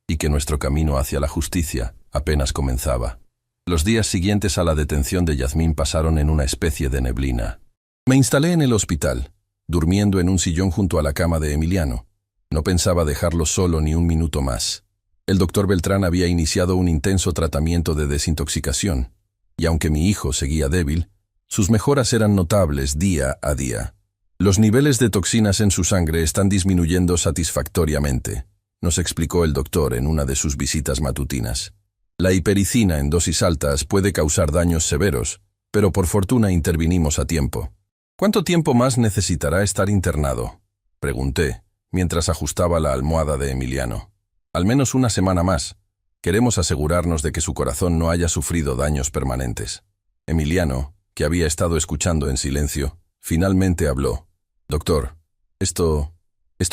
A: y que nuestro camino hacia la justicia apenas comenzaba. Los días siguientes a la detención de Yasmín pasaron en una especie de neblina. Me instalé en el hospital, durmiendo en un sillón junto a la cama de Emiliano. No pensaba dejarlo solo ni un minuto más. El doctor Beltrán había iniciado un intenso tratamiento de desintoxicación, y aunque mi hijo seguía débil, sus mejoras eran notables día a día. Los niveles de toxinas en su sangre están disminuyendo satisfactoriamente, nos explicó el doctor en una de sus visitas matutinas. La hipericina en dosis altas puede causar daños severos, pero por fortuna intervinimos a tiempo. «¿Cuánto tiempo más necesitará estar internado?», pregunté, mientras ajustaba la almohada de Emiliano. «Al menos una semana más. Queremos asegurarnos de que su corazón no haya sufrido daños permanentes». Emiliano, que había estado escuchando en silencio, finalmente habló. «Doctor, esto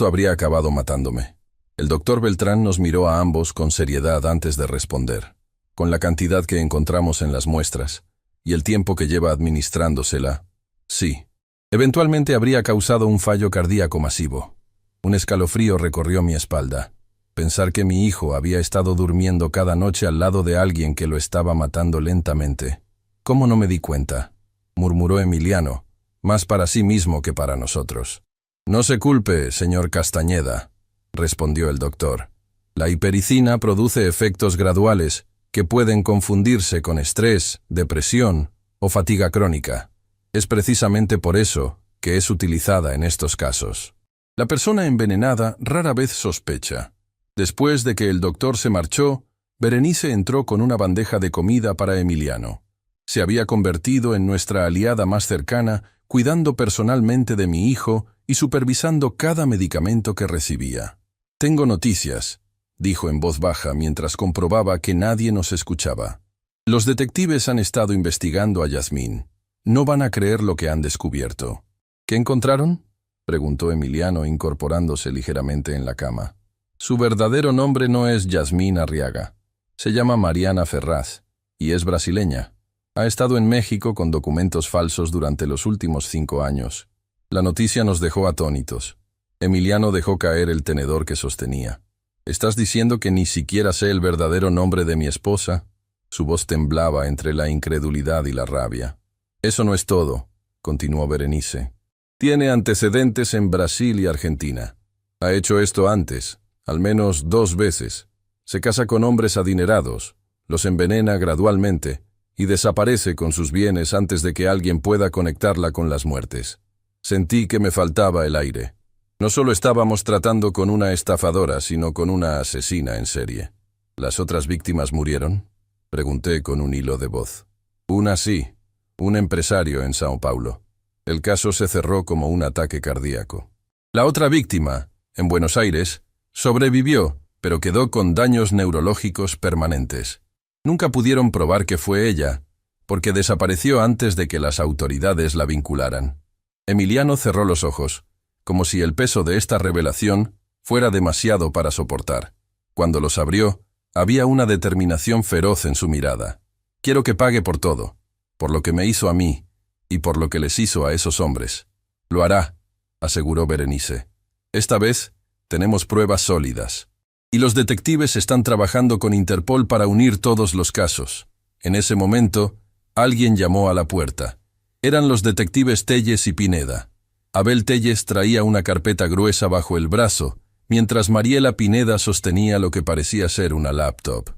A: habría acabado matándome». El doctor Beltrán nos miró a ambos con seriedad antes de responder. «Con la cantidad que encontramos en las muestras y el tiempo que lleva administrándosela, sí. Eventualmente habría causado un fallo cardíaco masivo». Un escalofrío recorrió mi espalda. Pensar que mi hijo había estado durmiendo cada noche al lado de alguien que lo estaba matando lentamente. «¿Cómo no me di cuenta?», murmuró Emiliano, más para sí mismo que para nosotros. «No se culpe, señor Castañeda», respondió el doctor. «La hipericina produce efectos graduales que pueden confundirse con estrés, depresión o fatiga crónica. Es precisamente por eso que es utilizada en estos casos». La persona envenenada rara vez sospecha. Después de que el doctor se marchó, Berenice entró con una bandeja de comida para Emiliano. Se había convertido en nuestra aliada más cercana, cuidando personalmente de mi hijo y supervisando cada medicamento que recibía. «Tengo noticias», dijo en voz baja mientras comprobaba que nadie nos escuchaba. «Los detectives han estado investigando a Yasmín. No van a creer lo que han descubierto». «¿Qué encontraron?», preguntó Emiliano incorporándose ligeramente en la cama. «Su verdadero nombre no es Yasmín Arriaga. Se llama Mariana Ferraz y es brasileña. Ha estado en México con documentos falsos durante los últimos 5 años. La noticia nos dejó atónitos». Emiliano dejó caer el tenedor que sostenía. «¿Estás diciendo que ni siquiera sé el verdadero nombre de mi esposa?». Su voz temblaba entre la incredulidad y la rabia. «Eso no es todo», continuó Berenice. «Tiene antecedentes en Brasil y Argentina. Ha hecho esto antes, al menos 2 veces. Se casa con hombres adinerados, los envenena gradualmente y desaparece con sus bienes antes de que alguien pueda conectarla con las muertes. Sentí que me faltaba el aire. No solo estábamos tratando con una estafadora, sino con una asesina en serie». «¿Las otras víctimas murieron?», pregunté con un hilo de voz. «Una sí, un empresario en Sao Paulo. El caso se cerró como un ataque cardíaco. La otra víctima, en Buenos Aires, sobrevivió, pero quedó con daños neurológicos permanentes. Nunca pudieron probar que fue ella, porque desapareció antes de que las autoridades la vincularan». Emiliano cerró los ojos, como si el peso de esta revelación fuera demasiado para soportar. Cuando los abrió, había una determinación feroz en su mirada. «Quiero que pague por todo, por lo que me hizo a mí y por lo que les hizo a esos hombres». «Lo hará», aseguró Berenice. «Esta vez tenemos pruebas sólidas. Y los detectives están trabajando con Interpol para unir todos los casos». En ese momento, alguien llamó a la puerta. Eran los detectives Telles y Pineda. Abel Telles traía una carpeta gruesa bajo el brazo, mientras Mariela Pineda sostenía lo que parecía ser una laptop.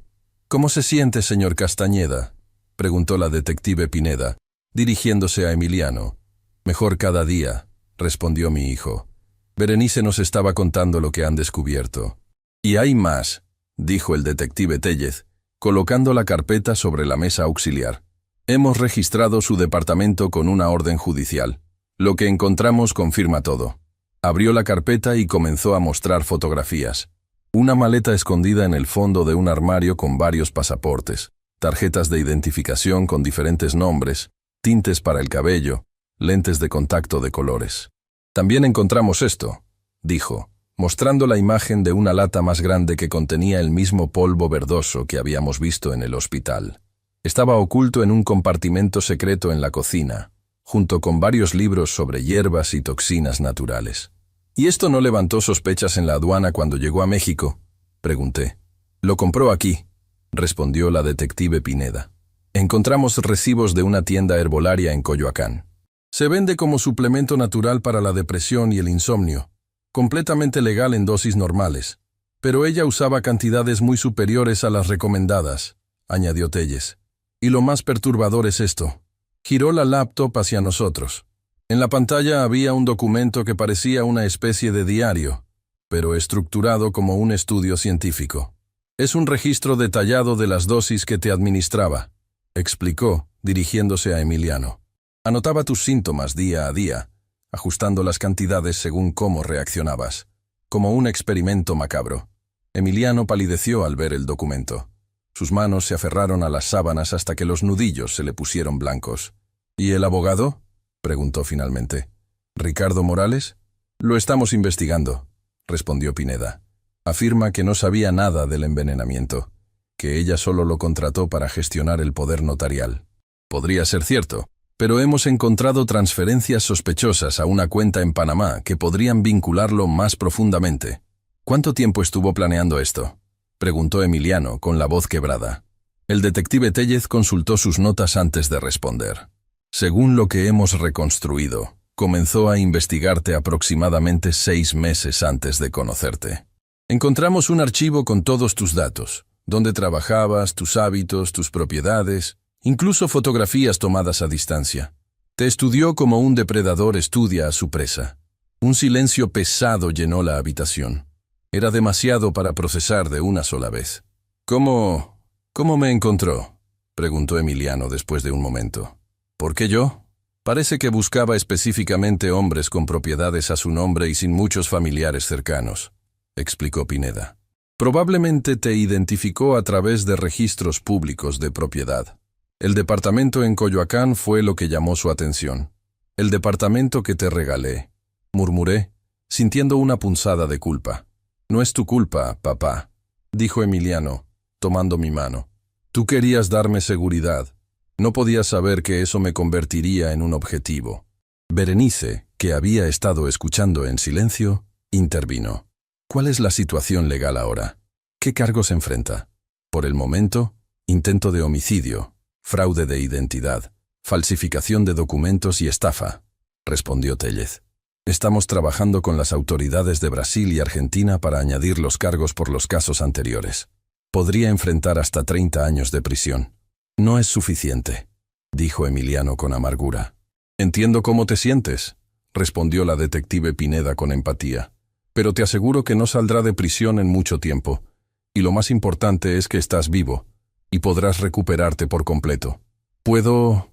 A: «¿Cómo se siente, señor Castañeda?», preguntó la detective Pineda, dirigiéndose a Emiliano. «Mejor cada día», respondió mi hijo. «Berenice nos estaba contando lo que han descubierto». «Y hay más», dijo el detective Tellez, colocando la carpeta sobre la mesa auxiliar. «Hemos registrado su departamento con una orden judicial. Lo que encontramos confirma todo». Abrió la carpeta y comenzó a mostrar fotografías. Una maleta escondida en el fondo de un armario con varios pasaportes, tarjetas de identificación con diferentes nombres, tintes para el cabello, lentes de contacto de colores. «También encontramos esto», dijo, mostrando la imagen de una lata más grande que contenía el mismo polvo verdoso que habíamos visto en el hospital. Estaba oculto en un compartimento secreto en la cocina, junto con varios libros sobre hierbas y toxinas naturales. «¿Y esto no levantó sospechas en la aduana cuando llegó a México?», pregunté. «Lo compró aquí», respondió la detective Pineda. «Encontramos recibos de una tienda herbolaria en Coyoacán. Se vende como suplemento natural para la depresión y el insomnio, completamente legal en dosis normales. Pero ella usaba cantidades muy superiores a las recomendadas», añadió Telles. «Y lo más perturbador es esto». Giró la laptop hacia nosotros. En la pantalla había un documento que parecía una especie de diario, pero estructurado como un estudio científico. «Es un registro detallado de las dosis que te administraba», explicó, dirigiéndose a Emiliano. «Anotaba tus síntomas día a día, ajustando las cantidades según cómo reaccionabas, como un experimento macabro». Emiliano palideció al ver el documento. Sus manos se aferraron a las sábanas hasta que los nudillos se le pusieron blancos. ¿Y el abogado?, preguntó finalmente. ¿Ricardo Morales? Lo estamos investigando, respondió Pineda. Afirma que no sabía nada del envenenamiento, que ella solo lo contrató para gestionar el poder notarial. Podría ser cierto, pero hemos encontrado transferencias sospechosas a una cuenta en Panamá que podrían vincularlo más profundamente. ¿Cuánto tiempo estuvo planeando esto?, preguntó Emiliano con la voz quebrada. El detective Tellez consultó sus notas antes de responder. Según lo que hemos reconstruido, comenzó a investigarte aproximadamente 6 meses antes de conocerte. Encontramos un archivo con todos tus datos, dónde trabajabas, tus hábitos, tus propiedades, incluso fotografías tomadas a distancia. Te estudió como un depredador estudia a su presa. Un silencio pesado llenó la habitación. Era demasiado para procesar de una sola vez. ¿Cómo me encontró?, preguntó Emiliano después de un momento. ¿Por qué yo? Parece que buscaba específicamente hombres con propiedades a su nombre y sin muchos familiares cercanos, explicó Pineda. Probablemente te identificó a través de registros públicos de propiedad. El departamento en Coyoacán fue lo que llamó su atención. El departamento que te regalé, murmuré, sintiendo una punzada de culpa. No es tu culpa, papá, dijo Emiliano, tomando mi mano. Tú querías darme seguridad. No podías saber que eso me convertiría en un objetivo. Berenice, que había estado escuchando en silencio, intervino. ¿Cuál es la situación legal ahora? ¿Qué cargos enfrenta? Por el momento, intento de homicidio, fraude de identidad, falsificación de documentos y estafa, respondió Tellez. Estamos trabajando con las autoridades de Brasil y Argentina para añadir los cargos por los casos anteriores. Podría enfrentar hasta 30 años de prisión. No es suficiente, dijo Emiliano con amargura. Entiendo cómo te sientes, respondió la detective Pineda con empatía. Pero te aseguro que no saldrá de prisión en mucho tiempo. Y lo más importante es que estás vivo, y podrás recuperarte por completo. ¿Puedo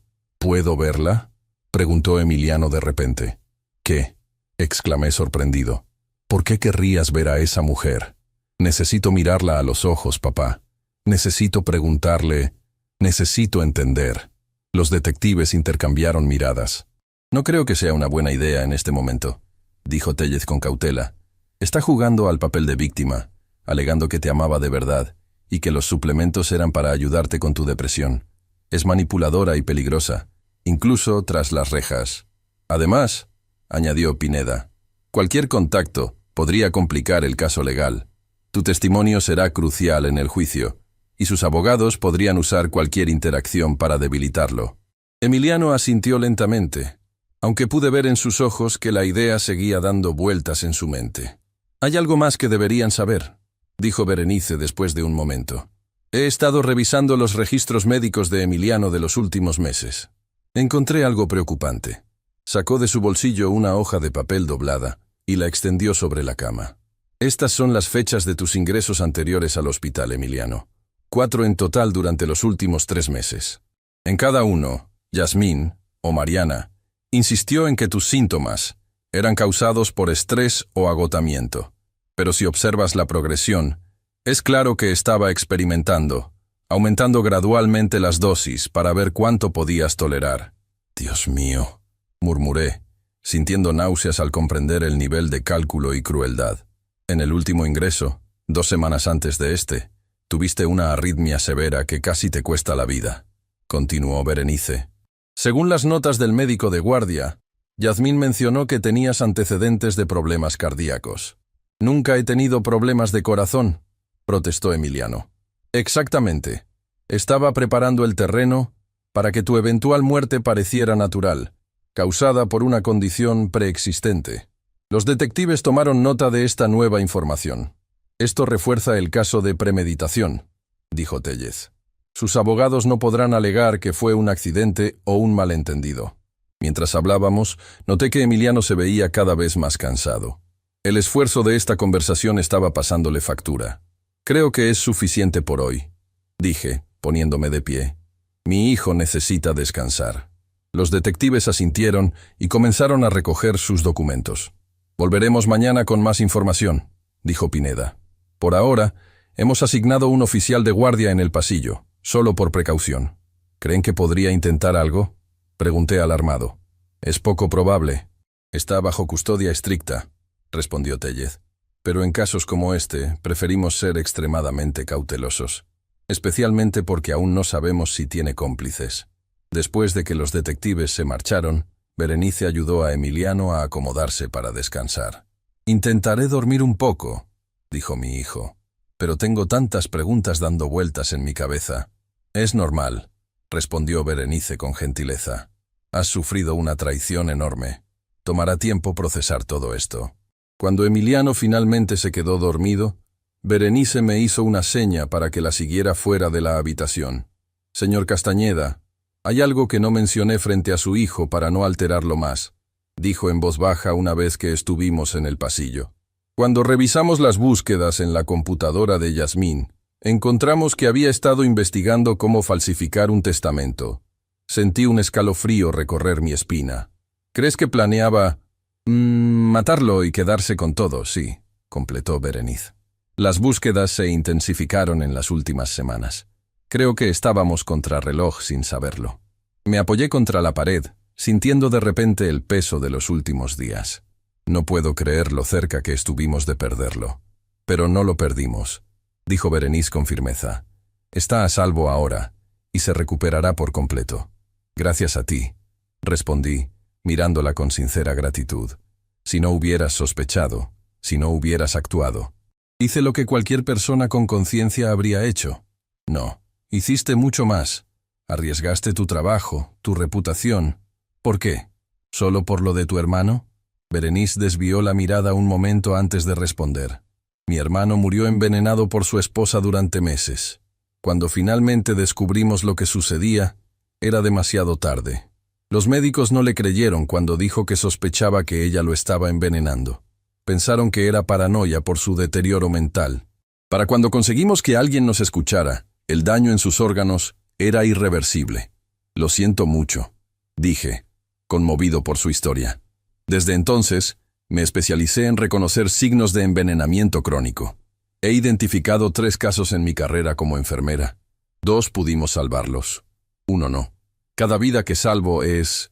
A: verla?, preguntó Emiliano de repente. ¿Qué?, exclamé sorprendido. ¿Por qué querrías ver a esa mujer? Necesito mirarla a los ojos, papá. Necesito preguntarle. Necesito entender. Los detectives intercambiaron miradas. No creo que sea una buena idea en este momento, dijo Tellez con cautela. Está jugando al papel de víctima, alegando que te amaba de verdad y que los suplementos eran para ayudarte con tu depresión. Es manipuladora y peligrosa, incluso tras las rejas. Además, añadió Pineda, cualquier contacto podría complicar el caso legal. Tu testimonio será crucial en el juicio, y sus abogados podrían usar cualquier interacción para debilitarlo. Emiliano asintió lentamente, aunque pude ver en sus ojos que la idea seguía dando vueltas en su mente. «Hay algo más que deberían saber», dijo Berenice después de un momento. «He estado revisando los registros médicos de Emiliano de los últimos meses. Encontré algo preocupante». Sacó de su bolsillo una hoja de papel doblada y la extendió sobre la cama. «Estas son las fechas de tus ingresos anteriores al hospital, Emiliano. 4 en total durante los últimos 3 meses. En cada uno, Yasmín, o Mariana, insistió en que tus síntomas eran causados por estrés o agotamiento. Pero si observas la progresión, es claro que estaba experimentando, aumentando gradualmente las dosis para ver cuánto podías tolerar. Dios mío, murmuré, sintiendo náuseas al comprender el nivel de cálculo y crueldad. En el último ingreso, 2 semanas antes de este, tuviste una arritmia severa que casi te cuesta la vida, continuó Berenice. Según las notas del médico de guardia, Yasmín mencionó que tenías antecedentes de problemas cardíacos. Nunca he tenido problemas de corazón, protestó Emiliano. Exactamente. Estaba preparando el terreno para que tu eventual muerte pareciera natural, causada por una condición preexistente. Los detectives tomaron nota de esta nueva información. Esto refuerza el caso de premeditación, dijo Tellez. Sus abogados no podrán alegar que fue un accidente o un malentendido. Mientras hablábamos, noté que Emiliano se veía cada vez más cansado. El esfuerzo de esta conversación estaba pasándole factura. Creo que es suficiente por hoy, dije, poniéndome de pie. Mi hijo necesita descansar. Los detectives asintieron y comenzaron a recoger sus documentos. Volveremos mañana con más información, dijo Pineda. Por ahora, hemos asignado un oficial de guardia en el pasillo, solo por precaución. ¿Creen que podría intentar algo? Pregunté alarmado. Es poco probable. Está bajo custodia estricta, respondió Tellez. Pero en casos como este, preferimos ser extremadamente cautelosos. Especialmente porque aún no sabemos si tiene cómplices. Después de que los detectives se marcharon, Berenice ayudó a Emiliano a acomodarse para descansar. «Intentaré dormir un poco», dijo mi hijo. «Pero tengo tantas preguntas dando vueltas en mi cabeza». «Es normal», respondió Berenice con gentileza. «Has sufrido una traición enorme. Tomará tiempo procesar todo esto». Cuando Emiliano finalmente se quedó dormido, Berenice me hizo una seña para que la siguiera fuera de la habitación. «Señor Castañeda, hay algo que no mencioné frente a su hijo para no alterarlo más», dijo en voz baja una vez que estuvimos en el pasillo. «Cuando revisamos las búsquedas en la computadora de Yasmín, encontramos que había estado investigando cómo falsificar un testamento. Sentí un escalofrío recorrer mi espina. ¿Crees que planeaba matarlo y quedarse con todo? Sí», completó Berenice. Las búsquedas se intensificaron en las últimas semanas. Creo que estábamos contrarreloj sin saberlo. Me apoyé contra la pared, sintiendo de repente el peso de los últimos días. No puedo creer lo cerca que estuvimos de perderlo. Pero no lo perdimos, dijo Berenice con firmeza. Está a salvo ahora, y se recuperará por completo. Gracias a ti, respondí, mirándola con sincera gratitud. Si no hubieras sospechado, si no hubieras actuado. Hice lo que cualquier persona con conciencia habría hecho. No, hiciste mucho más. Arriesgaste tu trabajo, tu reputación. ¿Por qué? ¿Solo por lo de tu hermano? Berenice desvió la mirada un momento antes de responder. Mi hermano murió envenenado por su esposa durante meses. Cuando finalmente descubrimos lo que sucedía, era demasiado tarde. Los médicos no le creyeron cuando dijo que sospechaba que ella lo estaba envenenando. Pensaron que era paranoia por su deterioro mental. Para cuando conseguimos que alguien nos escuchara, el daño en sus órganos era irreversible. Lo siento mucho, dije, conmovido por su historia. Desde entonces, me especialicé en reconocer signos de envenenamiento crónico. He identificado 3 casos en mi carrera como enfermera. 2 pudimos salvarlos. 1 no. Cada vida que salvo es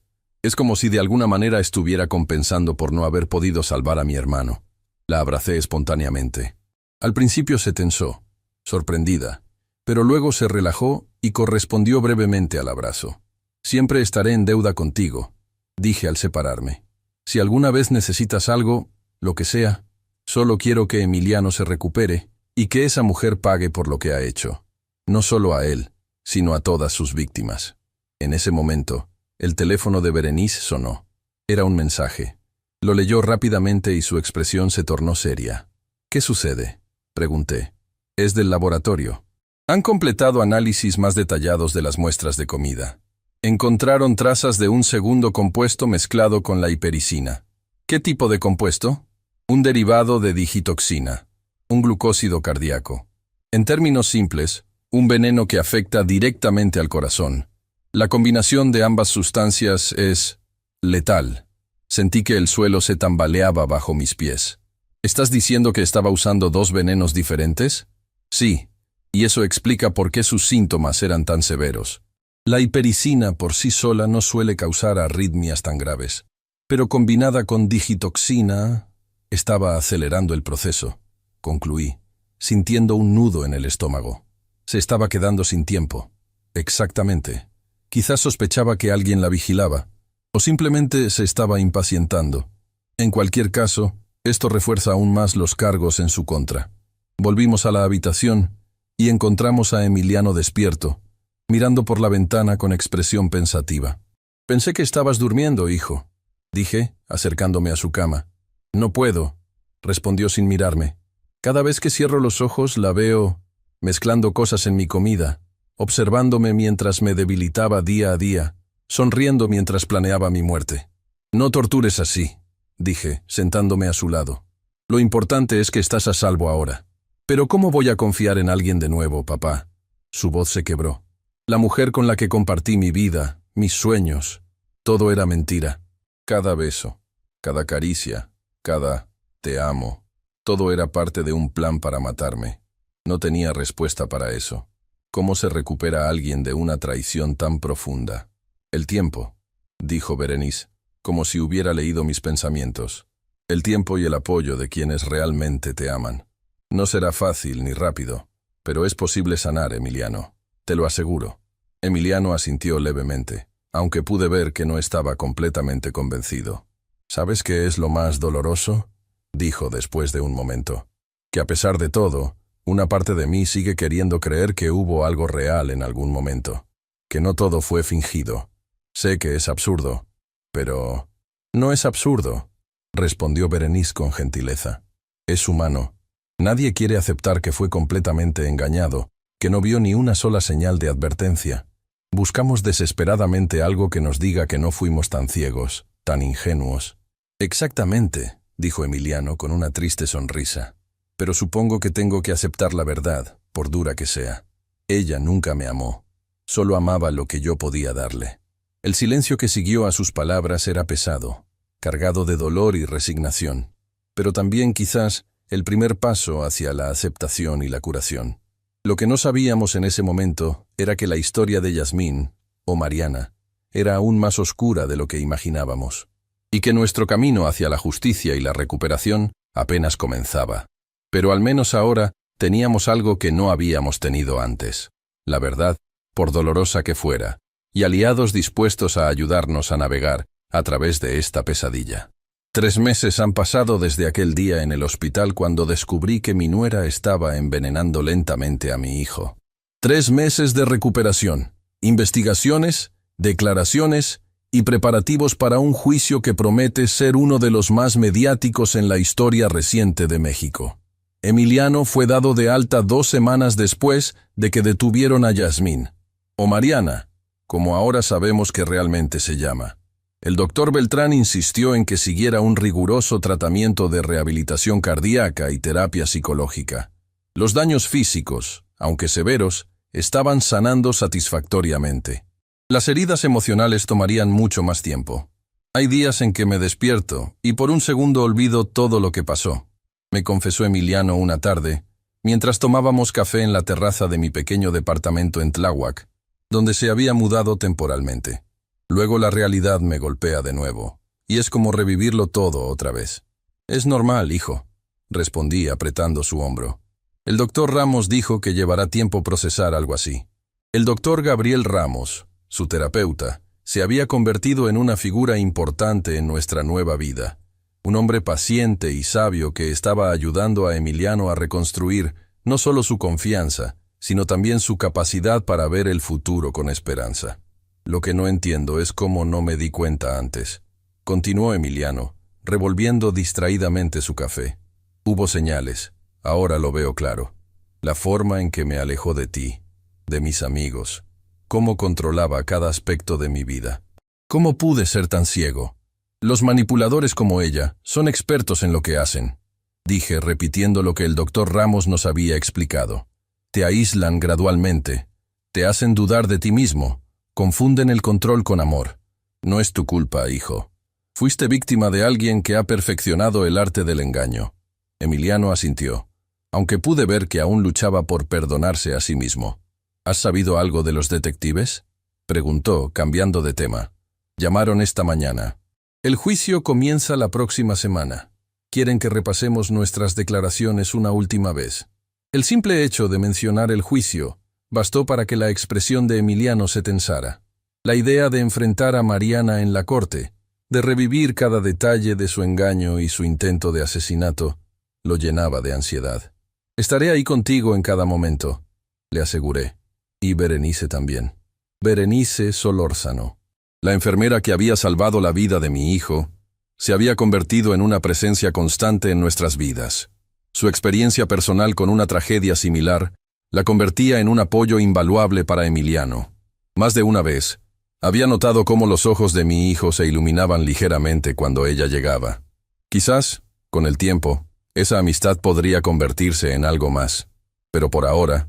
A: como si de alguna manera estuviera compensando por no haber podido salvar a mi hermano. La abracé espontáneamente. Al principio se tensó, sorprendida, pero luego se relajó y correspondió brevemente al abrazo. Siempre estaré en deuda contigo, dije al separarme. Si alguna vez necesitas algo, lo que sea, solo quiero que Emiliano se recupere y que esa mujer pague por lo que ha hecho. No solo a él, sino a todas sus víctimas. En ese momento, el teléfono de Berenice sonó. Era un mensaje. Lo leyó rápidamente y su expresión se tornó seria. «¿Qué sucede?», pregunté. «Es del laboratorio. Han completado análisis más detallados de las muestras de comida. Encontraron trazas de un segundo compuesto mezclado con la hipericina». «¿Qué tipo de compuesto?». «Un derivado de digitoxina, un glucósido cardíaco. En términos simples, un veneno que afecta directamente al corazón. La combinación de ambas sustancias es letal». Sentí que el suelo se tambaleaba bajo mis pies. «¿Estás diciendo que estaba usando 2 venenos diferentes?». «Sí, y eso explica por qué sus síntomas eran tan severos. La hipericina por sí sola no suele causar arritmias tan graves, pero combinada con digitoxina estaba acelerando el proceso», concluí, sintiendo un nudo en el estómago. Se estaba quedando sin tiempo. Exactamente. Quizás sospechaba que alguien la vigilaba, o simplemente se estaba impacientando. En cualquier caso, esto refuerza aún más los cargos en su contra. Volvimos a la habitación y encontramos a Emiliano despierto, mirando por la ventana con expresión pensativa. «Pensé que estabas durmiendo, hijo», dije, acercándome a su cama. «No puedo», respondió sin mirarme. «Cada vez que cierro los ojos la veo mezclando cosas en mi comida, observándome mientras me debilitaba día a día, sonriendo mientras planeaba mi muerte». «No tortures así», dije, sentándome a su lado. «Lo importante es que estás a salvo ahora». «Pero ¿cómo voy a confiar en alguien de nuevo, papá?». Su voz se quebró. «La mujer con la que compartí mi vida, mis sueños, todo era mentira. Cada beso, cada caricia, cada te amo, todo era parte de un plan para matarme. No tenía respuesta para eso. ¿Cómo se recupera a alguien de una traición tan profunda? El tiempo, dijo Berenice, como si hubiera leído mis pensamientos. El tiempo y el apoyo de quienes realmente te aman. No será fácil ni rápido, pero es posible sanar, Emiliano. Te lo aseguro. Emiliano asintió levemente, aunque pude ver que no estaba completamente convencido. ¿Sabes qué es lo más doloroso?, dijo después de un momento. Que a pesar de todo, una parte de mí sigue queriendo creer que hubo algo real en algún momento. Que no todo fue fingido. Sé que es absurdo, pero... No es absurdo, respondió Berenice con gentileza. Es humano. Nadie quiere aceptar que fue completamente engañado, que no vio ni una sola señal de advertencia. Buscamos desesperadamente algo que nos diga que no fuimos tan ciegos, tan ingenuos. Exactamente, dijo Emiliano con una triste sonrisa. Pero supongo que tengo que aceptar la verdad, por dura que sea. Ella nunca me amó. Solo amaba lo que yo podía darle. El silencio que siguió a sus palabras era pesado, cargado de dolor y resignación, pero también quizás el primer paso hacia la aceptación y la curación. Lo que no sabíamos en ese momento era que la historia de Yasmín, o Mariana, era aún más oscura de lo que imaginábamos, y que nuestro camino hacia la justicia y la recuperación apenas comenzaba. Pero al menos ahora teníamos algo que no habíamos tenido antes, la verdad, por dolorosa que fuera, y aliados dispuestos a ayudarnos a navegar a través de esta pesadilla. 3 meses han pasado desde aquel día en el hospital cuando descubrí que mi nuera estaba envenenando lentamente a mi hijo. 3 meses de recuperación, investigaciones, declaraciones y preparativos para un juicio que promete ser uno de los más mediáticos en la historia reciente de México. Emiliano fue dado de alta 2 semanas después de que detuvieron a Yasmín, o Mariana, como ahora sabemos que realmente se llama. El doctor Beltrán insistió en que siguiera un riguroso tratamiento de rehabilitación cardíaca y terapia psicológica. Los daños físicos, aunque severos, estaban sanando satisfactoriamente. Las heridas emocionales tomarían mucho más tiempo. Hay días en que me despierto y por un segundo olvido todo lo que pasó, me confesó Emiliano una tarde, mientras tomábamos café en la terraza de mi pequeño departamento en Tláhuac, donde se había mudado temporalmente. Luego la realidad me golpea de nuevo, y es como revivirlo todo otra vez. Es normal, hijo, respondí apretando su hombro. El doctor Ramos dijo que llevará tiempo procesar algo así. El doctor Gabriel Ramos, su terapeuta, se había convertido en una figura importante en nuestra nueva vida. Un hombre paciente y sabio que estaba ayudando a Emiliano a reconstruir no solo su confianza, sino también su capacidad para ver el futuro con esperanza. Lo que no entiendo es cómo no me di cuenta antes. Continuó Emiliano, revolviendo distraídamente su café. Hubo señales, ahora lo veo claro. La forma en que me alejó de ti, de mis amigos, cómo controlaba cada aspecto de mi vida. ¿Cómo pude ser tan ciego? Los manipuladores como ella son expertos en lo que hacen, dije repitiendo lo que el doctor Ramos nos había explicado. Te aíslan gradualmente, te hacen dudar de ti mismo, confunden el control con amor. No es tu culpa, hijo. Fuiste víctima de alguien que ha perfeccionado el arte del engaño. Emiliano asintió, aunque pude ver que aún luchaba por perdonarse a sí mismo. ¿Has sabido algo de los detectives?, preguntó, cambiando de tema. Llamaron esta mañana. El juicio comienza la próxima semana. Quieren que repasemos nuestras declaraciones una última vez. El simple hecho de mencionar el juicio bastó para que la expresión de Emiliano se tensara. La idea de enfrentar a Mariana en la corte, de revivir cada detalle de su engaño y su intento de asesinato, lo llenaba de ansiedad. Estaré ahí contigo en cada momento, le aseguré. Y Berenice también. Berenice Solórzano. La enfermera que había salvado la vida de mi hijo, se había convertido en una presencia constante en nuestras vidas. Su experiencia personal con una tragedia similar la convertía en un apoyo invaluable para Emiliano. Más de una vez, había notado cómo los ojos de mi hijo se iluminaban ligeramente cuando ella llegaba. Quizás, con el tiempo, esa amistad podría convertirse en algo más. Pero por ahora,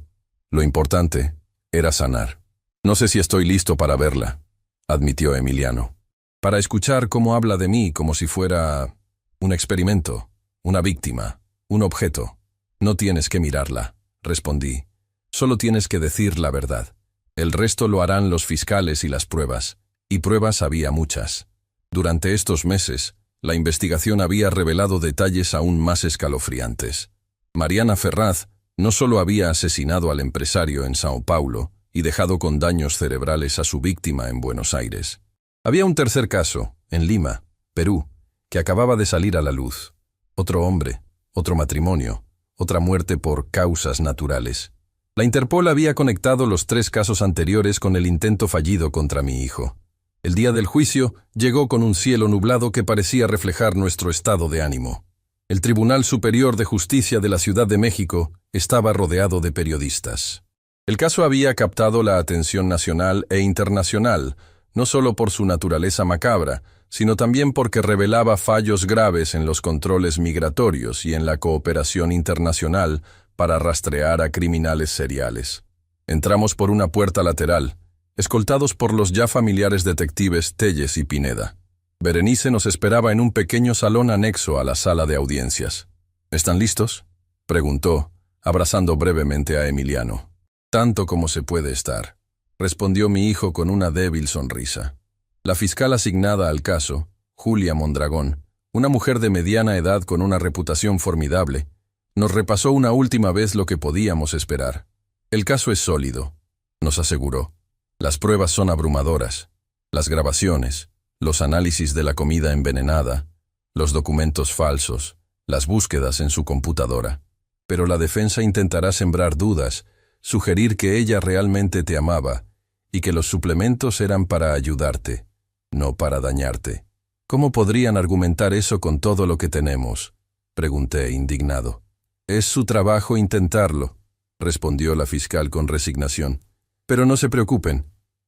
A: lo importante era sanar. No sé si estoy listo para verla, admitió Emiliano. Para escuchar cómo habla de mí como si fuera un experimento, una víctima, un objeto. No tienes que mirarla, respondí. Solo tienes que decir la verdad. El resto lo harán los fiscales y las pruebas. Y pruebas había muchas. Durante estos meses, la investigación había revelado detalles aún más escalofriantes. Mariana Ferraz no solo había asesinado al empresario en Sao Paulo y dejado con daños cerebrales a su víctima en Buenos Aires. Había un tercer caso, en Lima, Perú, que acababa de salir a la luz. Otro hombre, otro matrimonio, otra muerte por causas naturales. La Interpol había conectado los 3 casos anteriores con el intento fallido contra mi hijo. El día del juicio llegó con un cielo nublado que parecía reflejar nuestro estado de ánimo. El Tribunal Superior de Justicia de la Ciudad de México estaba rodeado de periodistas. El caso había captado la atención nacional e internacional, no solo por su naturaleza macabra, sino también porque revelaba fallos graves en los controles migratorios y en la cooperación internacional para rastrear a criminales seriales. Entramos por una puerta lateral, escoltados por los ya familiares detectives Telles y Pineda. Berenice nos esperaba en un pequeño salón anexo a la sala de audiencias. ¿Están listos?, preguntó, abrazando brevemente a Emiliano. Tanto como se puede estar, respondió mi hijo con una débil sonrisa. La fiscal asignada al caso, Julia Mondragón, una mujer de mediana edad con una reputación formidable, nos repasó una última vez lo que podíamos esperar. El caso es sólido, nos aseguró. Las pruebas son abrumadoras. Las grabaciones, los análisis de la comida envenenada, los documentos falsos, las búsquedas en su computadora. Pero la defensa intentará sembrar dudas, sugerir que ella realmente te amaba y que los suplementos eran para ayudarte, no para dañarte. ¿Cómo podrían argumentar eso con todo lo que tenemos?, pregunté indignado. Es su trabajo intentarlo, respondió la fiscal con resignación. Pero no se preocupen,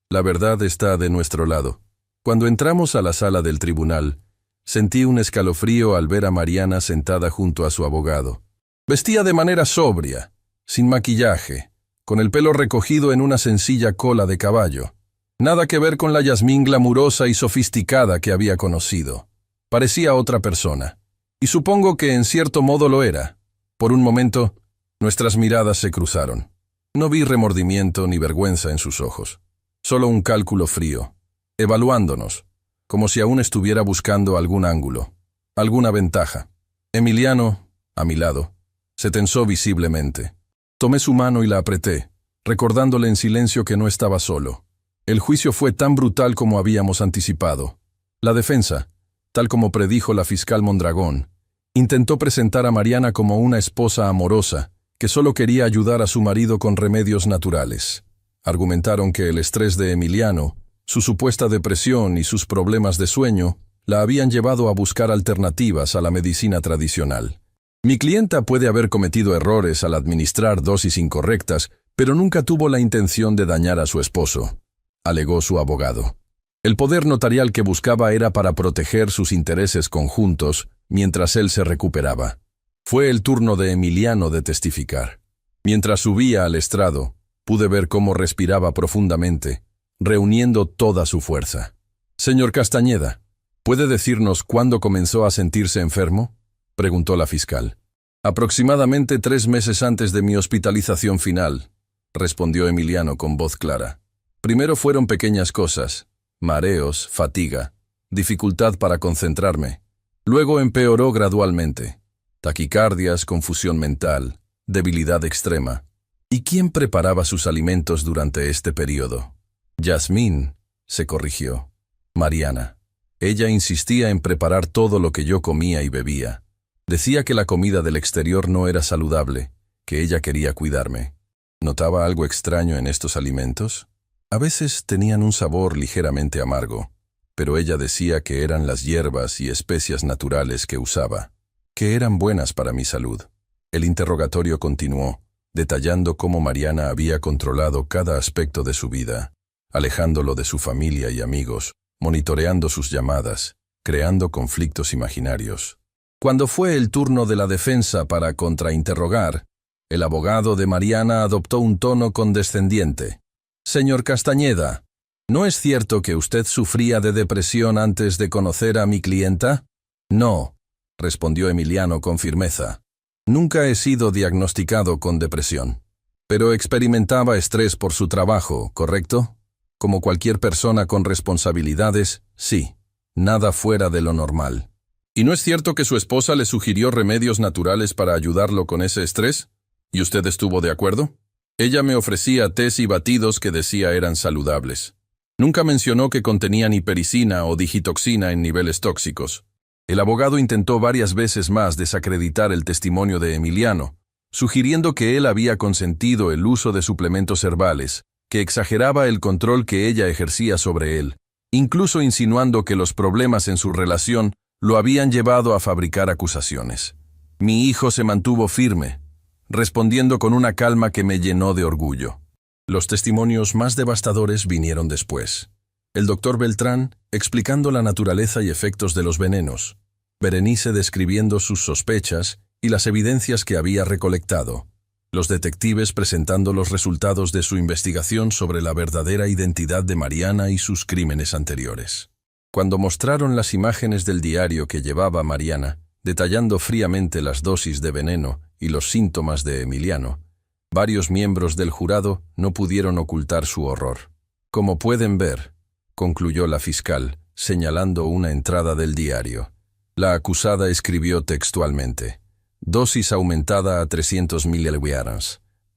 A: la verdad está de nuestro lado. Cuando entramos a la sala del tribunal, sentí un escalofrío al ver a Mariana sentada junto a su abogado. Vestía de manera sobria, sin maquillaje, con el pelo recogido en una sencilla cola de caballo. Nada que ver con la Yasmín glamurosa y sofisticada que había conocido. Parecía otra persona. Y supongo que en cierto modo lo era. Por un momento, nuestras miradas se cruzaron. No vi remordimiento ni vergüenza en sus ojos. Solo un cálculo frío, evaluándonos, como si aún estuviera buscando algún ángulo, alguna ventaja. Emiliano, a mi lado, se tensó visiblemente. Tomé su mano y la apreté, recordándole en silencio que no estaba solo. El juicio fue tan brutal como habíamos anticipado. La defensa, tal como predijo la fiscal Mondragón, intentó presentar a Mariana como una esposa amorosa que solo quería ayudar a su marido con remedios naturales. Argumentaron que el estrés de Emiliano, su supuesta depresión y sus problemas de sueño la habían llevado a buscar alternativas a la medicina tradicional. Mi clienta puede haber cometido errores al administrar dosis incorrectas, pero nunca tuvo la intención de dañar a su esposo, alegó su abogado. El poder notarial que buscaba era para proteger sus intereses conjuntos mientras él se recuperaba. Fue el turno de Emiliano de testificar. Mientras subía al estrado, pude ver cómo respiraba profundamente, reuniendo toda su fuerza. «Señor Castañeda, ¿puede decirnos cuándo comenzó a sentirse enfermo?», preguntó la fiscal. «Aproximadamente 3 meses antes de mi hospitalización final», respondió Emiliano con voz clara. «Primero fueron pequeñas cosas, mareos, fatiga, dificultad para concentrarme. Luego empeoró gradualmente. Taquicardias, confusión mental, debilidad extrema. ¿Y quién preparaba sus alimentos durante este periodo?». «Yasmín», se corrigió. «Mariana. Ella insistía en preparar todo lo que yo comía y bebía. Decía que la comida del exterior no era saludable, que ella quería cuidarme. ¿Notaba algo extraño en estos alimentos? A veces tenían un sabor ligeramente amargo, pero ella decía que eran las hierbas y especias naturales que usaba, que eran buenas para mi salud». El interrogatorio continuó, detallando cómo Mariana había controlado cada aspecto de su vida, alejándolo de su familia y amigos, monitoreando sus llamadas, creando conflictos imaginarios. Cuando fue el turno de la defensa para contrainterrogar, el abogado de Mariana adoptó un tono condescendiente. «Señor Castañeda, ¿no es cierto que usted sufría de depresión antes de conocer a mi clienta?». «No», respondió Emiliano con firmeza. «Nunca he sido diagnosticado con depresión. Pero experimentaba estrés por su trabajo, ¿correcto?». Como cualquier persona con responsabilidades, sí, nada fuera de lo normal. ¿Y no es cierto que su esposa le sugirió remedios naturales para ayudarlo con ese estrés? ¿Y usted estuvo de acuerdo? Ella me ofrecía tés y batidos que decía eran saludables. Nunca mencionó que contenían hipericina o digitoxina en niveles tóxicos. El abogado intentó varias veces más desacreditar el testimonio de Emiliano, sugiriendo que él había consentido el uso de suplementos herbales, que exageraba el control que ella ejercía sobre él, incluso insinuando que los problemas en su relación lo habían llevado a fabricar acusaciones. Mi hijo se mantuvo firme, respondiendo con una calma que me llenó de orgullo. Los testimonios más devastadores vinieron después. El doctor Beltrán explicando la naturaleza y efectos de los venenos, Berenice describiendo sus sospechas y las evidencias que había recolectado, los detectives presentando los resultados de su investigación sobre la verdadera identidad de Mariana y sus crímenes anteriores. Cuando mostraron las imágenes del diario que llevaba Mariana, detallando fríamente las dosis de veneno y los síntomas de Emiliano, varios miembros del jurado no pudieron ocultar su horror. Como pueden ver, concluyó la fiscal, señalando una entrada del diario. La acusada escribió textualmente: dosis aumentada a 300 mg,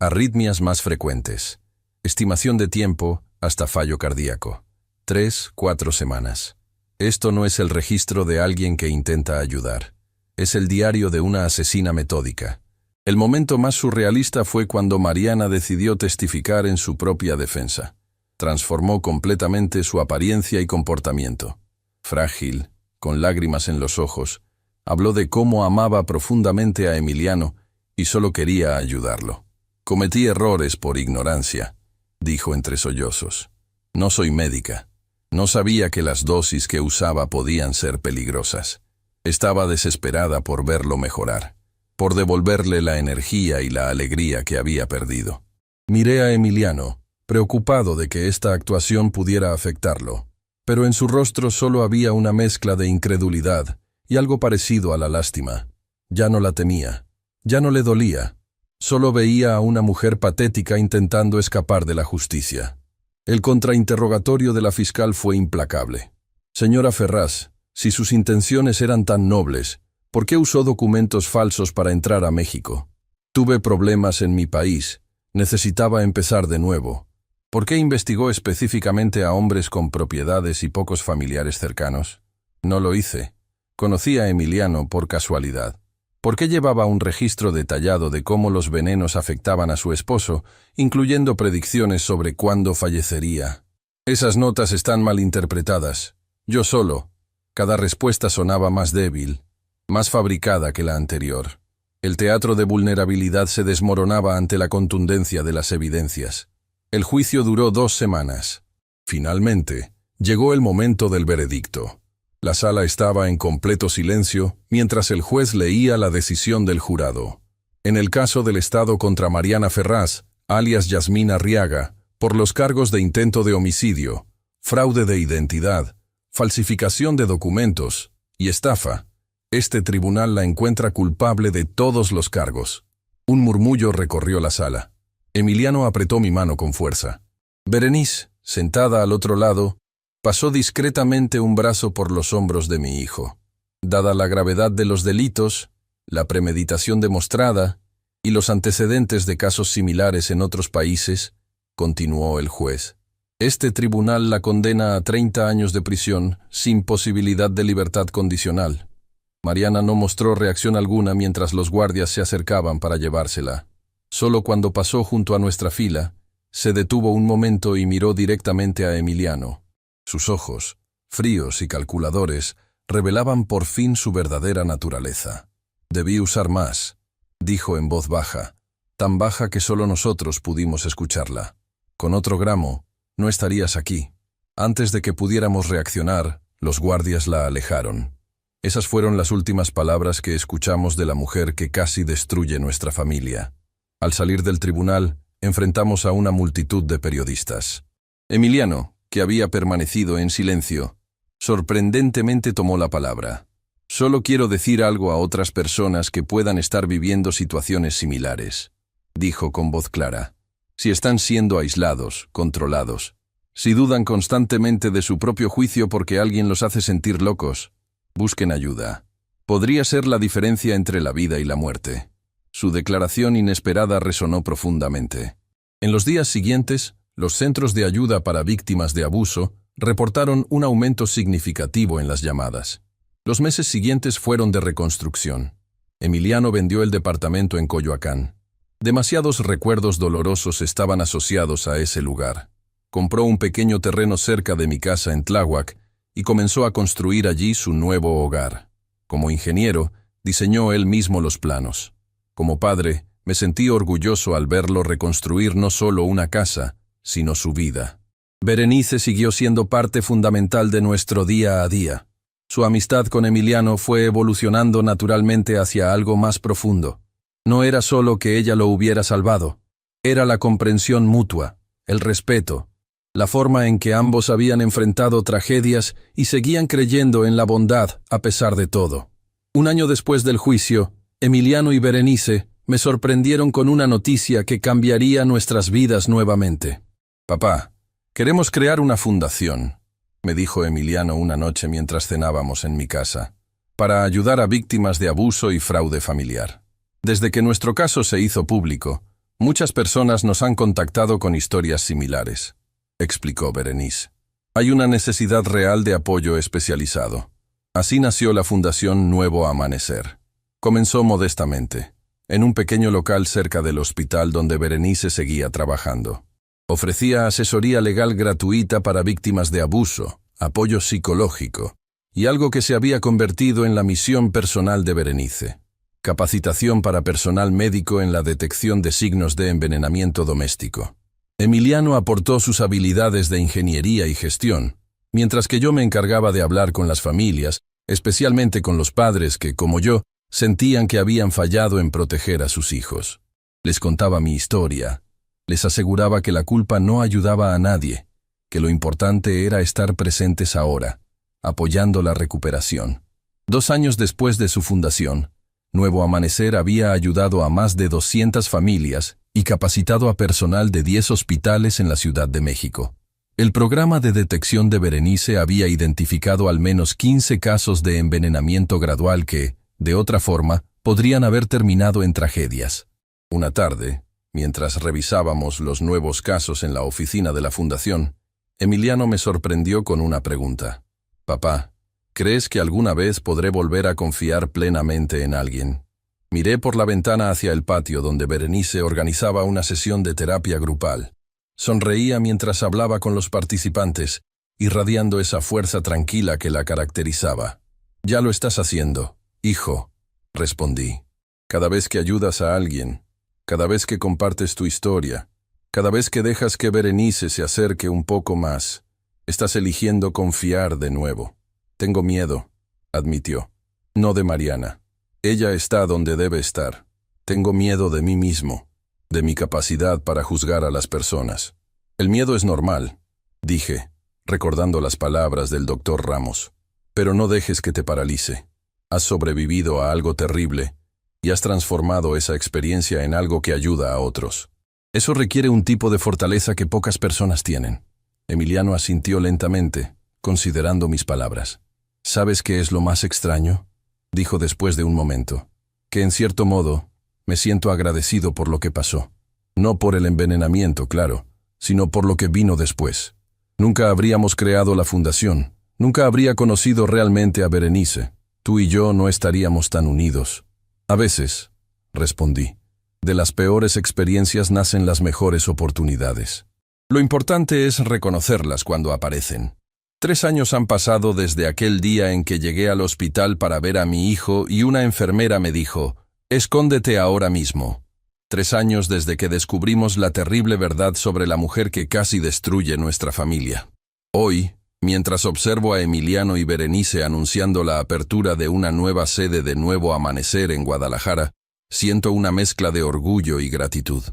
A: arritmias más frecuentes, estimación de tiempo hasta fallo cardíaco, 3-4 semanas. Esto no es el registro de alguien que intenta ayudar. Es el diario de una asesina metódica. El momento más surrealista fue cuando Mariana decidió testificar en su propia defensa. Transformó completamente su apariencia y comportamiento. Frágil, con lágrimas en los ojos, habló de cómo amaba profundamente a Emiliano y solo quería ayudarlo. Cometí errores por ignorancia, dijo entre sollozos. No soy médica. No sabía que las dosis que usaba podían ser peligrosas. Estaba desesperada por verlo mejorar, por devolverle la energía y la alegría que había perdido. Miré a Emiliano, preocupado de que esta actuación pudiera afectarlo, pero en su rostro solo había una mezcla de incredulidad y algo parecido a la lástima. Ya no la temía, ya no le dolía, solo veía a una mujer patética intentando escapar de la justicia. El contrainterrogatorio de la fiscal fue implacable. Señora Ferraz, si sus intenciones eran tan nobles, ¿por qué usó documentos falsos para entrar a México? Tuve problemas en mi país, necesitaba empezar de nuevo. ¿Por qué investigó específicamente a hombres con propiedades y pocos familiares cercanos? No lo hice. Conocí a Emiliano por casualidad. ¿Por qué llevaba un registro detallado de cómo los venenos afectaban a su esposo, incluyendo predicciones sobre cuándo fallecería? Esas notas están mal interpretadas. Yo solo. Cada respuesta sonaba más débil, más fabricada que la anterior. El teatro de vulnerabilidad se desmoronaba ante la contundencia de las evidencias. El juicio duró 2 semanas. Finalmente, llegó el momento del veredicto. La sala estaba en completo silencio mientras el juez leía la decisión del jurado. En el caso del Estado contra Mariana Ferraz, alias Yasmín Arriaga, por los cargos de intento de homicidio, fraude de identidad, falsificación de documentos y estafa, este tribunal la encuentra culpable de todos los cargos. Un murmullo recorrió la sala. Emiliano apretó mi mano con fuerza. Berenice, sentada al otro lado, pasó discretamente un brazo por los hombros de mi hijo. Dada la gravedad de los delitos, la premeditación demostrada y los antecedentes de casos similares en otros países, continuó el juez, este tribunal la condena a 30 años de prisión sin posibilidad de libertad condicional. Mariana no mostró reacción alguna mientras los guardias se acercaban para llevársela. Solo cuando pasó junto a nuestra fila, se detuvo un momento y miró directamente a Emiliano. Sus ojos, fríos y calculadores, revelaban por fin su verdadera naturaleza. Debí usar más, dijo en voz baja, tan baja que solo nosotros pudimos escucharla. Con otro gramo, no estarías aquí. Antes de que pudiéramos reaccionar, los guardias la alejaron. Esas fueron las últimas palabras que escuchamos de la mujer que casi destruye nuestra familia. Al salir del tribunal, enfrentamos a una multitud de periodistas. Emiliano, que había permanecido en silencio, sorprendentemente tomó la palabra. Solo quiero decir algo a otras personas que puedan estar viviendo situaciones similares, dijo con voz clara. Si están siendo aislados, controlados, Si dudan constantemente de su propio juicio porque alguien los hace sentir locos, busquen ayuda. Podría ser la diferencia entre la vida y la muerte. Su declaración inesperada resonó profundamente. En los días siguientes, los centros de ayuda para víctimas de abuso reportaron un aumento significativo en las llamadas. Los meses siguientes fueron de reconstrucción. Emiliano vendió el departamento en Coyoacán. Demasiados recuerdos dolorosos estaban asociados a ese lugar. Compró un pequeño terreno cerca de mi casa en Tláhuac y comenzó a construir allí su nuevo hogar. Como ingeniero, diseñó él mismo los planos. Como padre, me sentí orgulloso al verlo reconstruir no solo una casa, sino su vida. Berenice siguió siendo parte fundamental de nuestro día a día. Su amistad con Emiliano fue evolucionando naturalmente hacia algo más profundo. No era solo que ella lo hubiera salvado, era la comprensión mutua, el respeto, la forma en que ambos habían enfrentado tragedias y seguían creyendo en la bondad a pesar de todo. Un año después del juicio, Emiliano y Berenice me sorprendieron con una noticia que cambiaría nuestras vidas nuevamente. «Papá, queremos crear una fundación», me dijo Emiliano una noche mientras cenábamos en mi casa, «para ayudar a víctimas de abuso y fraude familiar. Desde que nuestro caso se hizo público, muchas personas nos han contactado con historias similares», explicó Berenice. «Hay una necesidad real de apoyo especializado. Así nació la Fundación Nuevo Amanecer. Comenzó modestamente, en un pequeño local cerca del hospital donde Berenice seguía trabajando. Ofrecía asesoría legal gratuita para víctimas de abuso, apoyo psicológico y algo que se había convertido en la misión personal de Berenice: capacitación para personal médico en la detección de signos de envenenamiento doméstico. Emiliano aportó sus habilidades de ingeniería y gestión, mientras que yo me encargaba de hablar con las familias, especialmente con los padres que, como yo, sentían que habían fallado en proteger a sus hijos. Les contaba mi historia. Les aseguraba que la culpa no ayudaba a nadie, que lo importante era estar presentes ahora, apoyando la recuperación. 2 años después de su fundación, Nuevo Amanecer había ayudado a más de 200 familias y capacitado a personal de 10 hospitales en la Ciudad de México. El programa de detección de Berenice había identificado al menos 15 casos de envenenamiento gradual que, de otra forma, podrían haber terminado en tragedias. Una tarde, mientras revisábamos los nuevos casos en la oficina de la fundación, Emiliano me sorprendió con una pregunta. «Papá, ¿crees que alguna vez podré volver a confiar plenamente en alguien?» Miré por la ventana hacia el patio donde Berenice organizaba una sesión de terapia grupal. Sonreía mientras hablaba con los participantes, irradiando esa fuerza tranquila que la caracterizaba. «Ya lo estás haciendo, hijo», respondí. «Cada vez que ayudas a alguien, cada vez que compartes tu historia, cada vez que dejas que Berenice se acerque un poco más, estás eligiendo confiar de nuevo». «Tengo miedo», admitió. «No de Mariana. Ella está donde debe estar. Tengo miedo de mí mismo, de mi capacidad para juzgar a las personas». «El miedo es normal», dije, recordando las palabras del doctor Ramos. «Pero no dejes que te paralice. Has sobrevivido a algo terrible y has transformado esa experiencia en algo que ayuda a otros. Eso requiere un tipo de fortaleza que pocas personas tienen». Emiliano asintió lentamente, considerando mis palabras. «¿Sabes qué es lo más extraño?», dijo después de un momento. «Que en cierto modo, me siento agradecido por lo que pasó. No por el envenenamiento, claro, sino por lo que vino después. Nunca habríamos creado la fundación, nunca habría conocido realmente a Berenice. Tú y yo no estaríamos tan unidos». «A veces», respondí, «de las peores experiencias nacen las mejores oportunidades. Lo importante es reconocerlas cuando aparecen». 3 años han pasado desde aquel día en que llegué al hospital para ver a mi hijo y una enfermera me dijo: «Escóndete ahora mismo». 3 años desde que descubrimos la terrible verdad sobre la mujer que casi destruye nuestra familia. Hoy, mientras observo a Emiliano y Berenice anunciando la apertura de una nueva sede de Nuevo Amanecer en Guadalajara, siento una mezcla de orgullo y gratitud.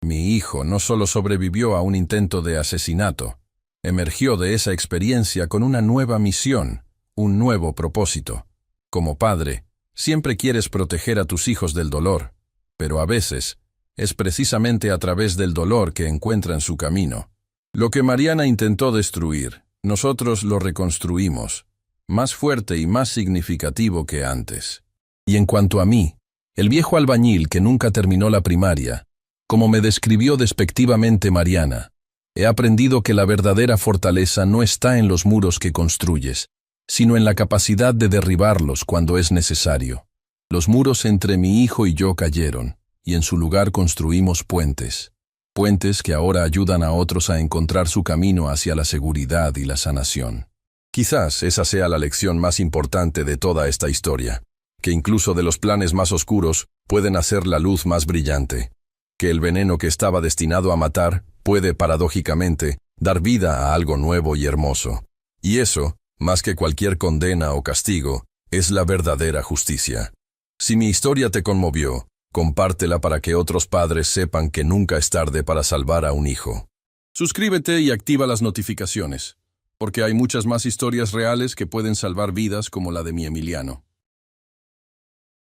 A: Mi hijo no solo sobrevivió a un intento de asesinato, emergió de esa experiencia con una nueva misión, un nuevo propósito. Como padre, siempre quieres proteger a tus hijos del dolor, pero a veces es precisamente a través del dolor que encuentran su camino. Lo que Mariana intentó destruir, nosotros lo reconstruimos, más fuerte y más significativo que antes. Y en cuanto a mí, el viejo albañil que nunca terminó la primaria, como me describió despectivamente Mariana, he aprendido que la verdadera fortaleza no está en los muros que construyes, sino en la capacidad de derribarlos cuando es necesario. Los muros entre mi hijo y yo cayeron, y en su lugar construimos puentes. Puentes que ahora ayudan a otros a encontrar su camino hacia la seguridad y la sanación. Quizás esa sea la lección más importante de toda esta historia, que incluso de los planes más oscuros pueden hacer la luz más brillante, que el veneno que estaba destinado a matar puede, paradójicamente, dar vida a algo nuevo y hermoso. Y eso, más que cualquier condena o castigo, es la verdadera justicia. Si mi historia te conmovió, compártela para que otros padres sepan que nunca es tarde para salvar a un hijo. Suscríbete y activa las notificaciones, porque hay muchas más historias reales que pueden salvar vidas como la de mi Emiliano.